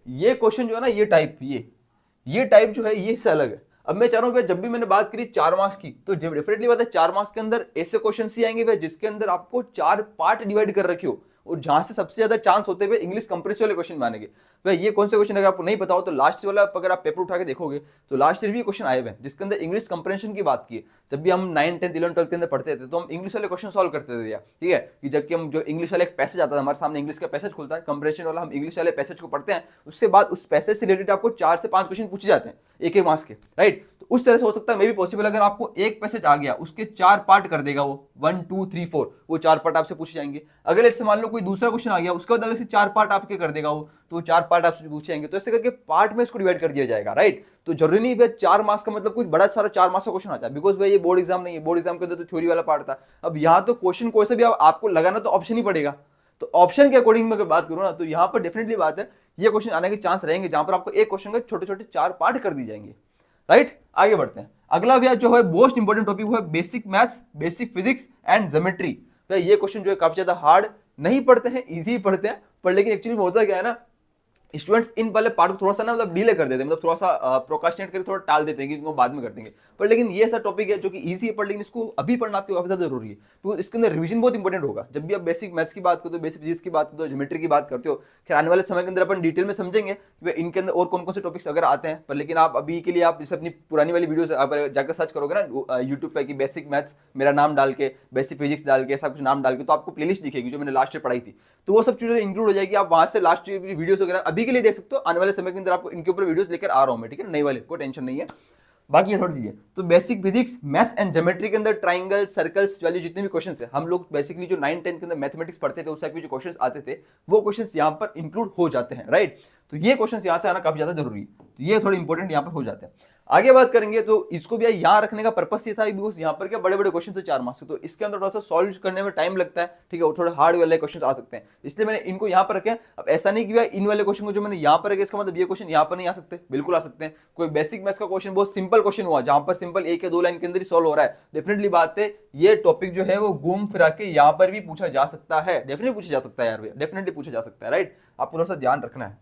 ये क्वेश्चन जो है ना, ये टाइप जो है ये इससे अलग है। अब मैं चाह रहा हूं जब भी मैंने बात करी 4 मार्क्स की, तो डेफिनेटली बात है 4 मार्क्स के अंदर ऐसे क्वेश्चन ही आएंगे भैया जिसके अंदर आपको 4 पार्ट डिवाइड कर रखे हो, और जहां से सबसे ज्यादा चांस होते हुए इंग्लिश कंप्रेहेंशन वाले क्वेश्चन मानेंगे। भाई ये कौन से क्वेश्चन अगर आपको नहीं पता हो तो लास्ट वाला अगर आप पेपर उठा के देखोगे तो लास्ट ईयर भी क्वेश्चन आए हुए हैं जिसके अंदर इंग्लिश कंप्रेहेंशन की बात की है। जब भी हम 9, 10, 11, 12 के अंदर पढ़ते थे तो हम इंग्लिश वाले क्वेश्चन सॉल्व करते थे, ठीक है, कि जबकि हम जो इंग्लिश वाले एक पैसेज आता था हमारे सामने, इंग्लिश का पैसेज खुलता है कंप्रेहेंशन वाला, हम इंग्लिश वाले पैसेज को पढ़ते हैं, उसके बाद उस पैसेज से रिलेटेड आपको 4 से 5 क्वेश्चन पूछे जाते हैं एक मार्क्स के, राइट। तो उस तरह से हो सकता है मे भी पॉसिबल, अगर आपको एक पैसेज आ गया उसके 4 पार्ट कर देगा वो 1, 2, 3, 4, वो 4 पार्ट आपसे पूछे जाएंगे। अगर लेट्स से मान लो कोई दूसरा क्वेश्चन आ गया उसके बाद अलग से 4 पार्ट आपके कर देगा वो, तो 4 पार्ट आपसे पूछे जाएंगे। तो ऐसे करके पार्ट में इसको डिवाइड कर दिया जाएगा, राइट। तो जरूरी नहीं है 4 मार्क्स का मतलब कुछ बड़ा सारा 4 मार्क्स का क्वेश्चन आता है, बिकॉज भाई ये बोर्ड एग्जाम नहीं है, बोर्ड एग्जाम के अंदर तो थ्योरी वाला पार्ट था। अब यहाँ तो क्वेश्चन कोई से भी आपको लगाना तो ऑप्शन ही पड़ेगा, तो ऑप्शन के अकॉर्डिंग में अगर बात करूँ ना, तो यहाँ पर डेफिनेटली बात है ये क्वेश्चन आने के चांस रहेंगे जहां पर आपको एक क्वेश्चन के छोटे छोटे 4 पार्ट कर दिए जाएंगे, राइट। आगे बढ़ते हैं। अगला भैया जो है मोस्ट इंपोर्टेंट टॉपिक वो है basic maths, basic physics and geometry. तो ये क्वेश्चन जो है काफी ज्यादा हार्ड नहीं पढ़ते हैं, इजी पढ़ते हैं, पर लेकिन एक्चुअली में होता क्या है ना, स्टूडेंट्स इन वाले पार्ट को थोड़ा सा ना मतलब डिले कर देते हैं, मतलब थोड़ा सा प्रोकास्टिनेट करके थोड़ा टाल देते हैं कि इसको बाद में कर देंगे। पर लेकिन ये ऐसा टॉपिक है जो कि इजी है, पर लेकिन इसको अभी पढ़ना आपको काफी ज्यादा जरूरी है, क्योंकि इसके अंदर रिवीजन बहुत इंपॉर्टेंट होगा। जब भी आप बेसिक मैथ्स की बात करते हो, बेसिक फिजिक्स की बात करते हो, ज्योमेट्री की बात करते हो, खैर आने वाले समय के अंदर अपन डिटेल में समझेंगे कि इनके अंदर और कौन कौन से टॉपिक्स अगर आते हैं। पर लेकिन आप अभी के लिए आप जैसे अपनी पुरानी वाली वीडियोस आप जाकर सर्च करोगे ना यूट्यूब पे कि बेसिक मैथ्स मेरा नाम डाल के, बेसिक फिजिक्स डाल के, ऐसा कुछ नाम डाल के, तो आपको प्लेलिस्ट दिखेगी जो मैंने लास्ट ईयर पढ़ाई थी, तो वो सब चीजें इंक्लूड हो जाएगी। आप वहां से लास्ट ईयर की वीडियोस वगैरह अभी के लिए देख सकते हो। आने वाले समय के अंदर आपको इनके ऊपर वीडियोस लेकर आ रहा हूं मैं, ठीक है, नई वाले, कोई टेंशन नहीं है। बाकी ये थोड़ी चीजें तो basic physics, maths and geometry के अंदर ट्राइंगल, सर्कल्स वाले जितने भी क्वेश्चंस है, हम लोग बेसिकली जो 9 10 के अंदर मैथमेटिक्स पढ़ते थे उस टाइप के जो क्वेश्चंस आते थे वो क्वेश्चंस यहाँ पर इंक्लूड हो जाते हैं, राइट। तो ये क्वेश्चंस यहाँ से आना काफी ज्यादा जरूरी है, तो ये थोड़े इंपॉर्टेंट यहाँ पर हो जाते हैं। आगे बात करेंगे तो इसको भी यहाँ रखने का पर्पस ये था बिकॉज यहाँ पर क्या बड़े बड़े क्वेश्चन थे 4 मार्क्स के, तो इसके अंदर थोड़ा सा सॉल्व करने में टाइम लगता है, ठीक है, और थोड़े हार्ड वाले क्वेश्चन आ सकते हैं, इसलिए मैंने इनको यहाँ पर रखे। अब ऐसा नहीं कि भाई इन वाले क्वेश्चन को जो मैंने यहाँ पर रखे इसका मतलब ये क्वेश्चन यहाँ पर नहीं आ सकते, बिल्कुल आ सकते हैं। कोई बेसिक मैथ्स का क्वेश्चन बहुत सिंपल क्वेश्चन हुआ जहां पर सिंपल 1 या 2 लाइन के अंदर ही सॉल्व हो रहा है, डेफिनेटली बात है ये टॉपिक जो है वो घूम फिरा के यहाँ पर भी पूछा जा सकता है, डेफिनेटली पूछा जा सकता है यार, डेफिनेटली पूछा जा सकता है, राइट। आपको थोड़ा सा ध्यान रखना है,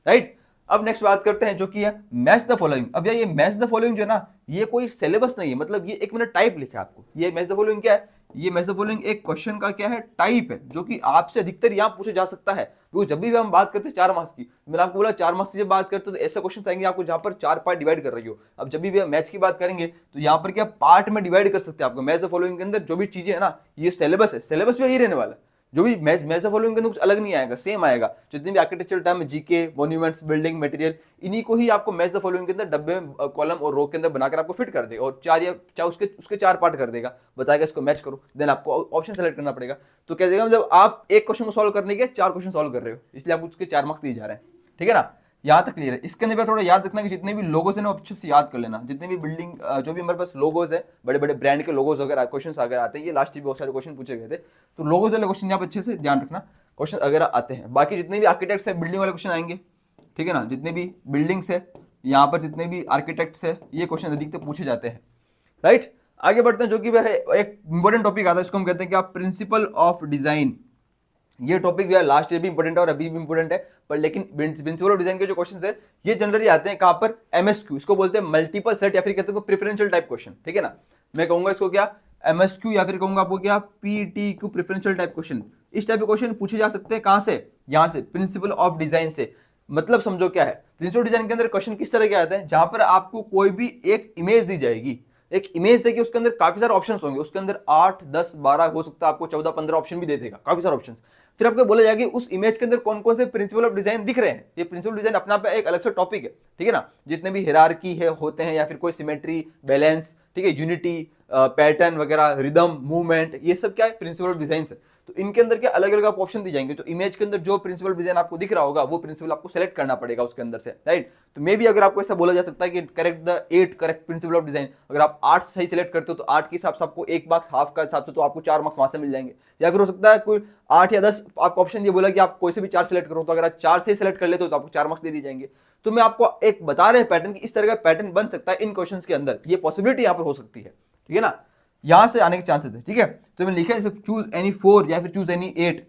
राइट। अब नेक्स्ट बात करते हैं जो कि है मैच द फॉलोइंग। अब यार ये मैच द फॉलोइंग जो है ना, ये कोई सिलेबस नहीं है, मतलब ये एक मैंने टाइप लिखा है आपको। ये मैच द फॉलोइंग क्या है? ये मैच द फॉलोइंग एक क्वेश्चन का क्या है, टाइप है, जो कि आपसे अधिकतर यहाँ पूछा जा सकता है। क्योंकि जब भी हम बात करते हैं 4 मार्क्स की, मैंने आपको बोला 4 मार्क्स की जब बात करते हो तो ऐसे क्वेश्चन आएंगे आपको जहां पर 4 पार्ट डिवाइड कर रही हो। अब जब भी हम मैच की बात करेंगे तो यहाँ पर क्या पार्ट में डिवाइड कर सकते हैं आपको। मैच द फॉलोइंग के अंदर जो भी चीजें है ना, ये सिलेबस है, सिलेबस भी यही रहने वाला है। जो भी मैच द फॉलोइंग के अंदर कुछ अलग नहीं आएगा, सेम आएगा। जितने भी architectural term, GK, monuments, building material, इन्हीं को ही आपको मैच द फॉलोइंग के अंदर डब्बे में कॉलम और रो के अंदर बनाकर आपको फिट कर देगा और 4 या चाहे उसके 4 पार्ट कर देगा, बताएगा इसको मैच करो, देन आपको ऑप्शन सेलेक्ट करना पड़ेगा। तो क्या देगा, मतलब आप एक क्वेश्चन को सॉल्व करने के 4 क्वेश्चन सॉल्व कर रहे हो, इसलिए आपको उसके 4 मार्क्स दिए जा रहे हैं, ठीक है ना। यहाँ तक क्लियर है। इसके अंदर थोड़ा याद रखना कि जितने भी लोगोस है ना अच्छे से याद कर लेना। जितने भी बिल्डिंग जो भी हमारे पास लोगोस है, बड़े बड़े ब्रांड के लोगोस अगर क्वेश्चन अगर आते हैं, ये लास्ट भी बहुत सारे क्वेश्चन पूछे गए थे, तो लोगोस वाले क्वेश्चन यहाँ पर अच्छे से ध्यान रखना, क्वेश्चन अगर आते हैं। बाकी जितने भी आर्किटेक्ट्स है बिल्डिंग वाले क्वेश्चन आएंगे, ठीक है ना, जितने भी बिल्डिंग्स है यहाँ पर, जितने भी आर्किटेक्ट्स है, ये क्वेश्चन अधिकतर पूछे जाते हैं, राइट। आगे बढ़ते हैं जो कि एक इंपॉर्टेंट टॉपिक आता है, इसको हम कहते हैं क्या, प्रिंसिपल ऑफ डिजाइन। ये टॉपिक भी लास्ट ईयर भी इंपॉर्टेंट है और अभी भी इंपॉर्टेंट है, पर लेकिन प्रिंसिपल ऑफ डिजाइन के जो क्वेश्चंस है ये जनरली आते हैं कहां पर, एमएसक्यू, इसको बोलते हैं मल्टीपल सेट या फिर कहते हैं प्रेफरेंशियल टाइप क्वेश्चन, ठीक है ना। मैं कहूंगा इसको क्या, एमएसक्यू, या फिर कहूंगा आपको क्या, पीटीक्यू, प्रेफरेंशियल टाइप क्वेश्चन। इस टाइप के क्वेश्चन पूछे जा सकते हैं कहां से, यहां से, प्रिंसिपल ऑफ डिजाइन से। मतलब समझो क्या है, प्रिंसिपल ऑफ डिजाइन के अंदर क्वेश्चन किस तरह के आते हैं, जहां पर आपको कोई भी एक इमेज दी जाएगी, एक इमेज देखिए, उसके अंदर काफी सारे ऑप्शंस होंगे, उसके अंदर 8 10 12 हो सकता है, आपको 14 15 ऑप्शन भी दे देगा, काफी सारे ऑप्शंस। फिर आपको बोला जाएगा उस इमेज के अंदर कौन कौन से प्रिंसिपल ऑफ डिजाइन दिख रहे हैं। ये प्रिंसिपल डिजाइन अपना पे एक अलग से टॉपिक है, ठीक है ना। जितने भी हिरार्की है होते हैं, या फिर कोई सिमेट्री, बैलेंस, ठीक है, यूनिटी, पैटर्न वगैरह, रिदम, मूवमेंट, ये सब क्या है, प्रिंसिपल ऑफ डिजाइन है। तो इनके अंदर क्या अलग अलग आपको ऑप्शन दी जाएंगे, तो इमेज के अंदर जो प्रिंसिपल डिजाइन आपको दिख रहा होगा वो प्रिंसिपल आपको सेलेक्ट करना पड़ेगा उसके अंदर से, राइट। तो मे भी अगर आपको ऐसा बोला जा सकता है कि correct the 8 correct principle of design, अगर आप 8 सही सेलेक्ट करते हो तो 8 के हिसाब से आपको 1 मार्क्स, हाफ का हिसाब से तो आपको 4 मार्क्स वहां से मिल जाएंगे। या फिर हो सकता है कोई 8 या 10 आपको ऑप्शन ये बोला कि आप कोई से भी 4 सेलेक्ट करो, तो अगर आप 4 से सेलेक्ट कर लेते हो तो आपको 4 मार्क्स दे दिए जाएंगे। तो मैं आपको एक बता रहे हैं पैटर्न कि इस तरह का पैटर्न बन सकता है इन क्वेश्चंस के अंदर, ये पॉसिबिलिटी यहाँ पर हो सकती है, ठीक है ना, यहां से आने के चांसेस है, ठीक है। तो मैंने लिखा है जैसे चूज एनी 4 या फिर चूज एनी 8।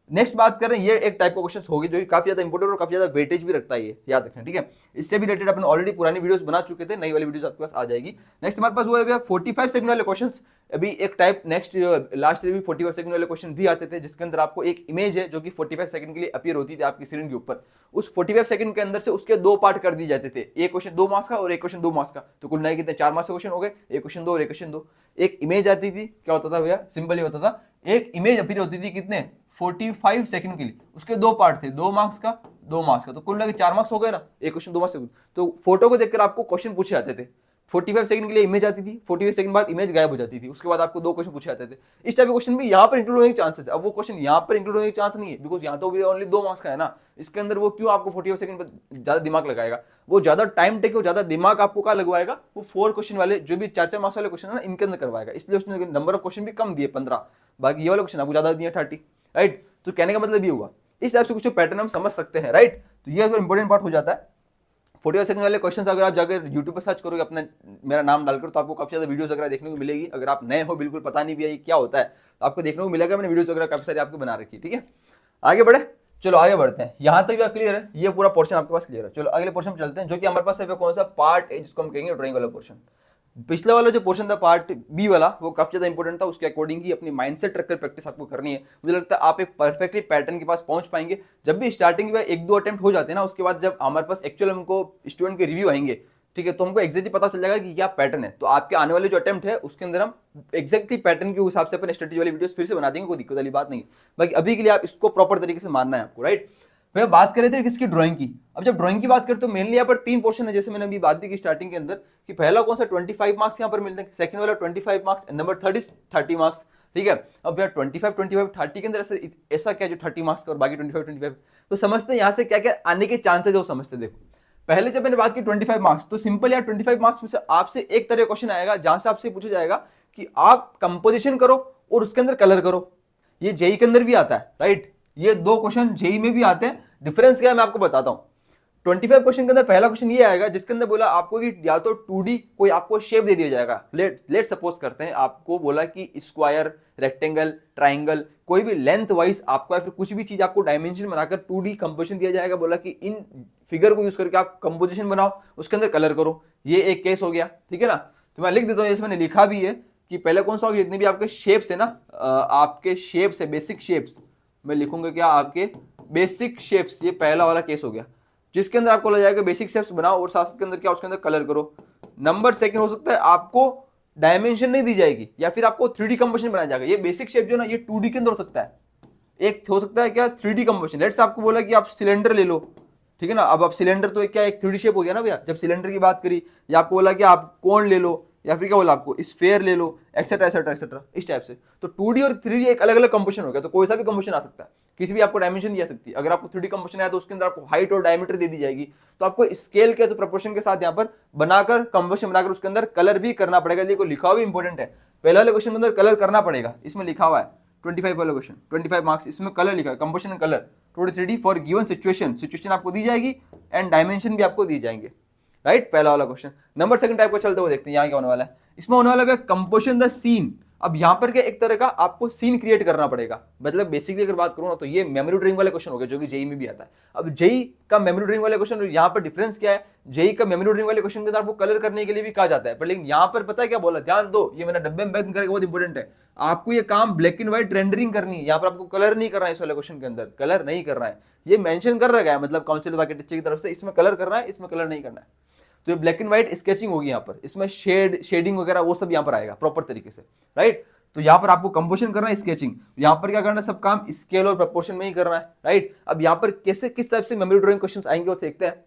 नेक्स्ट बात कर रहे हैं, ये एक टाइप का क्वेश्चन होगी जो कि काफी ज्यादा इंपोर्टेंट और काफी ज्यादा वेटेज भी रखता है, ये याद रखना, ठीक है। इससे भी रिलेटेड अपन ऑलरेडी पुरानी वीडियोस बना चुके थे, नई वाली वीडियोस आपके पास आ जाएगी। नेक्स्ट हमारे पास वो है 45 सेकंड वाले क्वेश्चंस। अभी एक टाइप नेक्स्ट लास्ट ईयर भी 45 सेकंड वाले क्वेश्चन भी आते थे, जिसके अंदर आपको एक इमेज है जो कि 45 सेकंड के लिए अपीयर होती थी आपकी स्क्रीन के ऊपर। उस 45 सेकंड के अंदर से उसके 2 पार्ट कर दिए जाते थे, एक क्वेश्चन 2 मार्क्स का और एक क्वेश्चन 2 मार्क्स का। तो कुल नहीं कितने 4 मार्क्स के क्वेश्चन हो गए, एक क्वेश्चन 2 और एक क्वेश्चन 2। एक इमेज आती थी, क्या होता था भैया, सिंपल ही होता था, एक इमेज अपीयर होती थी कितने 45 सेकंड के लिए, उसके 2 पार्ट थे, 2 मार्क्स का 2 मार्क्स का, तो कुल मिला के 4 मार्क्स हो गए ना, एक क्वेश्चन 2 मार्क्स। तो फोटो को देखकर आपको क्वेश्चन पूछे जाते थे। 45 सेकंड के लिए इमेज आती थी, 45 सेकंड बाद इमेज गायब हो जाती थी, उसके बाद आपको 2 क्वेश्चन पूछे जाते थे। इस टाइप के क्वेश्चन भी यहाँ पर इंक्लूड होने के चांसेस है। अब वो क्वेश्चन यहाँ पर इंक्लूड होने के चांस नहीं है, बिकॉज यहाँ तो ओनली 2 मार्क्स का है ना, इसके अंदर वो क्यों आपको 45 सेकंड पर ज्यादा दिमाग लगाएगा, वो ज्यादा टाइम टेक, ज्यादा दिमाग आपको कहाँ लगवाएगा, वो 4 क्वेश्चन वाले जो भी 4-4 मार्क्स वाले क्वेश्चन है ना, इनके अंदर करवाएगा। इसलिए उसने नंबर ऑफ क्वेश्चन भी कम दिए 15, बाकी ये वाले क्वेश्चन आपको ज्यादा दिए 30, राइट। तो कहने का मतलब ये हुआ, इस टाइप से कुछ पैटर्न हम समझ सकते हैं, राइट। तो ये इंपॉर्टेंट पार्ट हो जाता है। 45 सेकंड वाले क्वेश्चन अगर आप जाकर यूट्यूब पर सर्च करोगे अपना मेरा नाम डालकर, तो आपको काफी ज्यादा वीडियोस वगैरह देखने को मिलेगी। अगर आप नए हो, बिल्कुल पता नहीं भी है क्या होता है, तो आपको देखने को मिलेगा। मैंने वीडियोस वगैरह काफी सारी आपको बना रखी है, ठीक है। आगे बढ़े, चलो आगे बढ़ते हैं। यहां तक भी क्लियर है, ये पूरा पोर्शन आपके पास क्लियर है। चलो अगले पोर्शन में चलते हैं, जो कि हमारे पास है कौन सा पार्ट है, जिसको हम कहेंगे ड्राइंग वाला पोर्शन। पिछला वाला जो पोर्शन था पार्ट बी वाला, वो काफी ज्यादा इंपॉर्टेंट था। उसके अकॉर्डिंग ही अपनी माइंडसेट रखकर प्रैक्टिस आपको करनी है। मुझे लगता है आप एक परफेक्टली पैटर्न के पास पहुंच पाएंगे। जब भी स्टार्टिंग में 1-2 अटेम्प्ट हो जाते हैं ना, उसके बाद जब हमारे पास एक्चुअल हमको स्टूडेंट के रिव्यू आएंगे, ठीक है, तो हमको एक्जैक्टली पता चल जाएगा कि क्या पैटर्न है। तो आपके आने वाले जो अटेम्प्ट है उसके अंदर हम एक्जैक्टली पैटर्न के हिसाब से अपने स्ट्रेटेजी वाली वीडियोस फिर से बना देंगे, कोई दिक्कत वाली बात नहीं। बाकी अभी के लिए आप इसको प्रॉपर तरीके से मानना है आपको, राइट। मैं बात कर रहे थे किसकी, ड्राइंग की। अब जब ड्राइंग की बात करें तो मेनली यहाँ पर 3 पोर्शन है, जैसे मैंने अभी बात की कि स्टार्टिंग के अंदर कि पहला कौन सा 25 मार्क्स यहाँ पर मिलते हैं, सेकंड वाला 25 मार्क्स, नंबर 3 इज 30 मार्क्स, ठीक है। अब यार 25 30 के अंदर ऐसा क्या जो 30 मार्क्स का और बाकी 25 तो समझते हैं यहाँ से क्या क्या आने के चांसेस है वो समझते। देखो पहले जब मैंने बात की 25 मार्क्स, तो सिंपल यार 25 मार्क्स में से आपसे एक तरह क्वेश्चन आएगा जहां से आपसे पूछा जाएगा कि आप कंपोजिशन करो और उसके अंदर कलर करो। ये जेई के अंदर भी आता है, राइट। ये 2 क्वेश्चन जेई में भी आते हैं। डिफरेंस क्या है मैं आपको बताता हूं। 25 क्वेश्चन के अंदर पहला क्वेश्चन ये आएगा जिसके अंदर बोला आपको कि या तो 2D कोई आपको शेप दे दिया जाएगा। लेट सपोज करते हैं आपको बोला कि स्क्वायर, रेक्टेंगल, ट्राइंगल, कोई भी लेंथ वाइज आपको या फिर कुछ भी चीज आपको डायमेंशन बनाकर 2D कंपोजिशन दिया जाएगा। बोला कि इन फिगर को यूज करके आप कंपोजिशन बनाओ, उसके अंदर कलर करो। ये एक केस हो गया, ठीक है ना। तो मैं लिख देता हूँ, जैसे मैंने लिखा भी है कि पहले कौन सा होगा, जितने भी आपके शेप्स है ना, आपके शेप्स है, बेसिक शेप्स, मैं लिखूंगा क्या, आपके बेसिक शेप्स, ये पहला वाला केस हो गया जिसके अंदर आपको लग जाएगा बेसिक शेप्स बनाओ और साथ के अंदर क्या, उसके अंदर कलर करो। नंबर सेकंड हो सकता है आपको डायमेंशन नहीं दी जाएगी या फिर आपको 3D कंपोजिशन बनाया जाएगा। ये बेसिक शेप जो ना ये 2D के अंदर हो सकता है, एक हो सकता है क्या 3D कंपोजिशन। लेट्स आपको बोला कि आप सिलेंडर ले लो, ठीक है ना। अब आप सिलेंडर तो क्या एक 3D शेप हो गया ना भैया, जब सिलेंडर की बात करी, या आपको बोला कि आप कोन ले लो या फिर क्या बोला आपको स्फेयर ले लो, एक्सेट्रा एक्सेट्रा एक्सेट्रा, इस टाइप से। तो 2D और 3D एक अलग अलग कंपोजिशन हो गया। तो कोई सा भी कंपोजिशन आ सकता है, किसी भी आपको डायमेंशन दी जा सकती है। अगर आपको 3D कंपोजिशन आया तो उसके अंदर आपको हाइट और डायमीटर दे दी जाएगी। तो आपको स्केल के तो प्रोपोर्शन के साथ यहाँ पर बनाकर कंपोजिशन बनाकर उसके अंदर कलर भी करना पड़ेगा। देखो लिखा हुआ भी इंपॉर्टेंट है, पहले वाले क्वेश्चन के अंदर कलर करना पड़ेगा, इसमें लिखा हुआ है 25 वाला क्वेश्चन 25 मार्क्स, इसमें कलर लिखा है, composition and colour 2D 3D for given situation आपको दी जाएगी एंड डायमेंशन भी आपको दी जाएंगे, राइट। पहला वाला क्वेश्चन। नंबर सेकंड टाइप को चलते हुए देखते हैं यहाँ क्या होने वाला है। इसमें होने वाला है कंपोजिशन द सीन। अब यहाँ पर क्या एक तरह का आपको सीन क्रिएट करना पड़ेगा। मतलब बेसिकली अगर बात करूँ ना तो ये मेमोरी ड्राइंग वाले क्वेश्चन हो गए जो कि जेई में भी आता है। अब जेई का मेमोरी ड्राइंग वाले क्वेश्चन, यहाँ पर डिफरेंस क्या है, जेई का मेमोरी ड्राइंग वाले क्वेश्चन के अंदर आपको कलर करने के लिए भी कहा जाता है, पर लेकिन यहाँ पर पता है क्या बोला, ध्यान दो, ये मैंने डब्बे में पैक करके बहुत इंपॉर्टेंट है। आपको ये काम ब्लैक एंड व्हाइट रेंडरिंग करनी है, यहाँ पर आपको कलर नहीं करना है। इस वाले क्वेश्चन के अंदर कलर नहीं करना है, ये मेंशन कर रखा है, मतलब काउंसिल ऑफ आर्किटेक्चर की तरफ से इसमें कलर करना है, इसमें कलर नहीं करना है। तो ये ब्लैक एंड व्हाइट स्केचिंग होगी यहाँ पर, इसमें शेडिंग वगैरह वो सब यहाँ पर आएगा प्रॉपर तरीके से, राइट। तो यहाँ पर आपको कंपोजिशन करना है, स्केचिंग, यहाँ पर क्या करना है, सब काम स्केल और प्रोपोर्शन में ही करना है, राइट। अब यहाँ पर कैसे किस टाइप से मेमोरी ड्राइंग क्वेश्चंस आएंगे वो देखते हैं।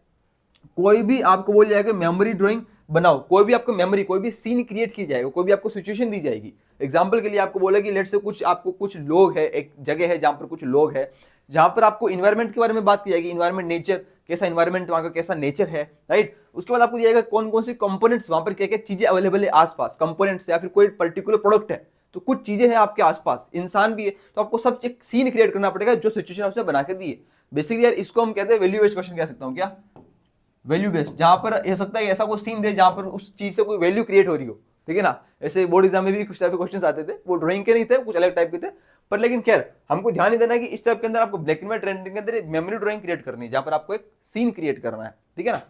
कोई भी आपको बोल जाएगा मेमोरी ड्राइंग बनाओ, कोई भी आपको मेमोरी, कोई भी सीन क्रिएट की जाएगा, कोई भी आपको सिचुएशन दी जाएगी। एग्जांपल के लिए आपको बोला कि लेट से कुछ लोग है, एक जगह है जहां पर कुछ लोग है, जहां पर आपको इन्वायरमेंट के बारे में बात की जाएगी, इन्वायरमेंट नेचर, कैसा इन्वायरमेंट वहां का, कैसा नेचर है, राइट। उसके बाद आपको दिया कौन कौन सी कंपोनेंट्स वहां पर क्या क्या चीजें अवेलेबल है आसपास, कंपोनेंट्स या फिर कोई पर्टिकुलर प्रोडक्ट है, तो कुछ चीजें हैं आपके आसपास, इंसान भी है। तो आपको सब एक सीन क्रिएट करना पड़ेगा जो सिचुएशन उसने बना के दी है। बेसिकली यार इसको हम कहते हैं वैल्यू बेस्ड क्वेश्चन कह सकता हूँ क्या, वैल्यू बेस्ड, जहां पर हो सकता है ऐसा कोई सीन दे जहां पर उस चीज से कोई वैल्यू क्रिएट हो रही हो, ठीक है ना। ऐसे बोर्ड एग्जाम में भी कुछ टाइप के क्वेश्चन आते थे, वो ड्राइंग के नहीं थे, कुछ अलग टाइप के थे, पर लेकिन खैर हमको ध्यान नहीं देना कि इस टाइप के अंदर आपको ब्लैक एंड व्हाइट रेंडरिंग के अंदर मेमोरी ड्राइंग क्रिएट करनी है, जहां पर आपको एक सीन क्रिएट करना है, ठीक है ना।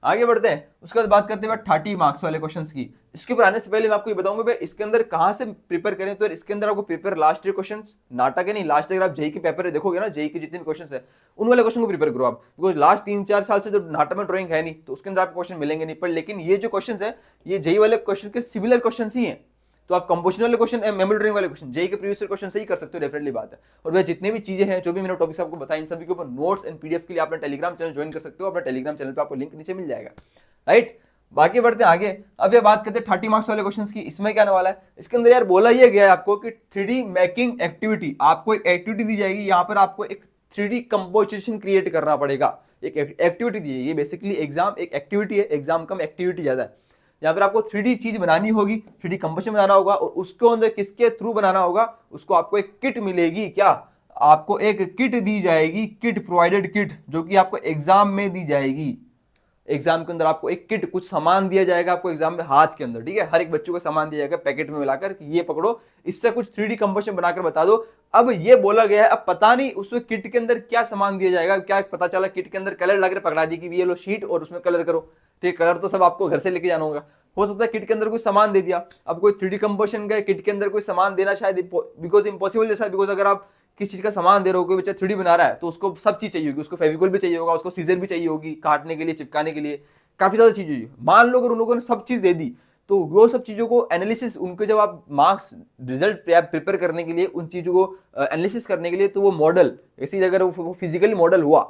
आगे बढ़ते हैं, उसके बाद बात करते हैं 30 मार्क्स वाले क्वेश्चंस की। इसके ऊपर आने से पहले मैं आपको ये बताऊंगा भाई इसके अंदर कहां से प्रिपेयर करें। तो इसके अंदर आपको प्रिपेयर लास्ट ईयर क्वेश्चंस, नाटक है नहीं, लास्ट अगर आप जेई के पेपर देखोगे ना, जेई के जितने क्वेश्चंस है उन वाले क्वेश्चन को प्रिपेयर करो आप, बिकॉज लास्ट 3-4 साल से जो नाटक में ड्राइंग है नहीं, तो उसके अंदर आपको क्वेश्चन मिलेंगे नहीं। पर लेकिन ये जो क्वेश्चन है ये जेई वाले क्वेश्चन के सिमिलर क्वेश्चन ही है। तो आप कंपोजिशन वाले क्वेश्चन, मेमोरी ड्राइंग वाले क्वेश्चन जेई के प्रीवियस क्वेश्चन से ही कर सकते हो, डेफिनेटली बात है। और वह जितने भी चीजें हैं, जो भी मैंने टॉपिक्स आपको बताया, इन सभी के ऊपर नोट्स एंड पीडीएफ के लिए आपने टेलीग्राम चैनल ज्वाइन कर सकते हो। अपने टेलीग्राम चैनल पे आपको लिंक नीचे मिल जाएगा, राइट। बाकी बढ़ते हैं आगे। अब ये बात करते हैं 30 मार्क्स वाले क्वेश्चंस की। इसमें क्या आने वाला है, इसके अंदर यार बोला ये गया है आपको कि 3D मेकिंग एक्टिविटी, आपको एक एक्टिविटी दी जाएगी, यहाँ पर आपको एक 3D कंपोजिशन क्रिएट करना पड़ेगा। एक एक्टिविटी दी जाएगी, बेसिकली एग्जाम एक एक्टिविटी है, एग्जाम कम एक्टिविटी ज्यादा है। यहाँ पर आपको 3D चीज बनानी होगी, 3D कंपोजिशन बनाना होगा, और उसको अंदर किसके थ्रू बनाना होगा, उसको आपको एक किट मिलेगी, क्या आपको एक किट दी जाएगी, किट प्रोवाइडेड किट, जो कि आपको एग्जाम में दी जाएगी। एग्जाम के अंदर आपको एक किट, कुछ सामान दिया जाएगा आपको एग्जाम में हाथ के अंदर, ठीक है। हर एक बच्चों को सामान दिया जाएगा पैकेट में मिलाकर कि ये पकड़ो, इससे कुछ 3D कंपोजिशन बनाकर बता दो। अब ये बोला गया है, अब पता नहीं उसमें किट के अंदर क्या सामान दिया जाएगा। क्या पता चला किट के अंदर कलर लाकर पकड़ा दी कि ये लो शीट और उसमें कलर करो, ठीक। कलर तो सब आपको घर से लेके जाना होगा। हो सकता है किट के अंदर कोई सामान दे दिया। अब कोई 3D कंपोजिशन का किट के अंदर कोई सामान देना शायद बिकॉज इम्पॉसिबल जैसा, बिकॉज अगर आप किस चीज का सामान दे रहे हो, कोई बच्चा 3D बना रहा है तो उसको सब चीज चाहिए होगी, उसको फेविकोल भी चाहिए होगा, उसको सीजर भी चाहिए होगी काटने के लिए, चिपकाने के लिए, काफी ज्यादा चीज चाहिए। मान लो अगर उन लोगों ने सब चीज दे दी तो वो सब चीजों को एनालिसिस, उनके जब आप मार्क्स रिजल्ट प्रिपेयर करने के लिए, उन चीजों को एनालिसिस करने के लिए, तो वो मॉडल ऐसी अगर वो फिजिकली मॉडल हुआ,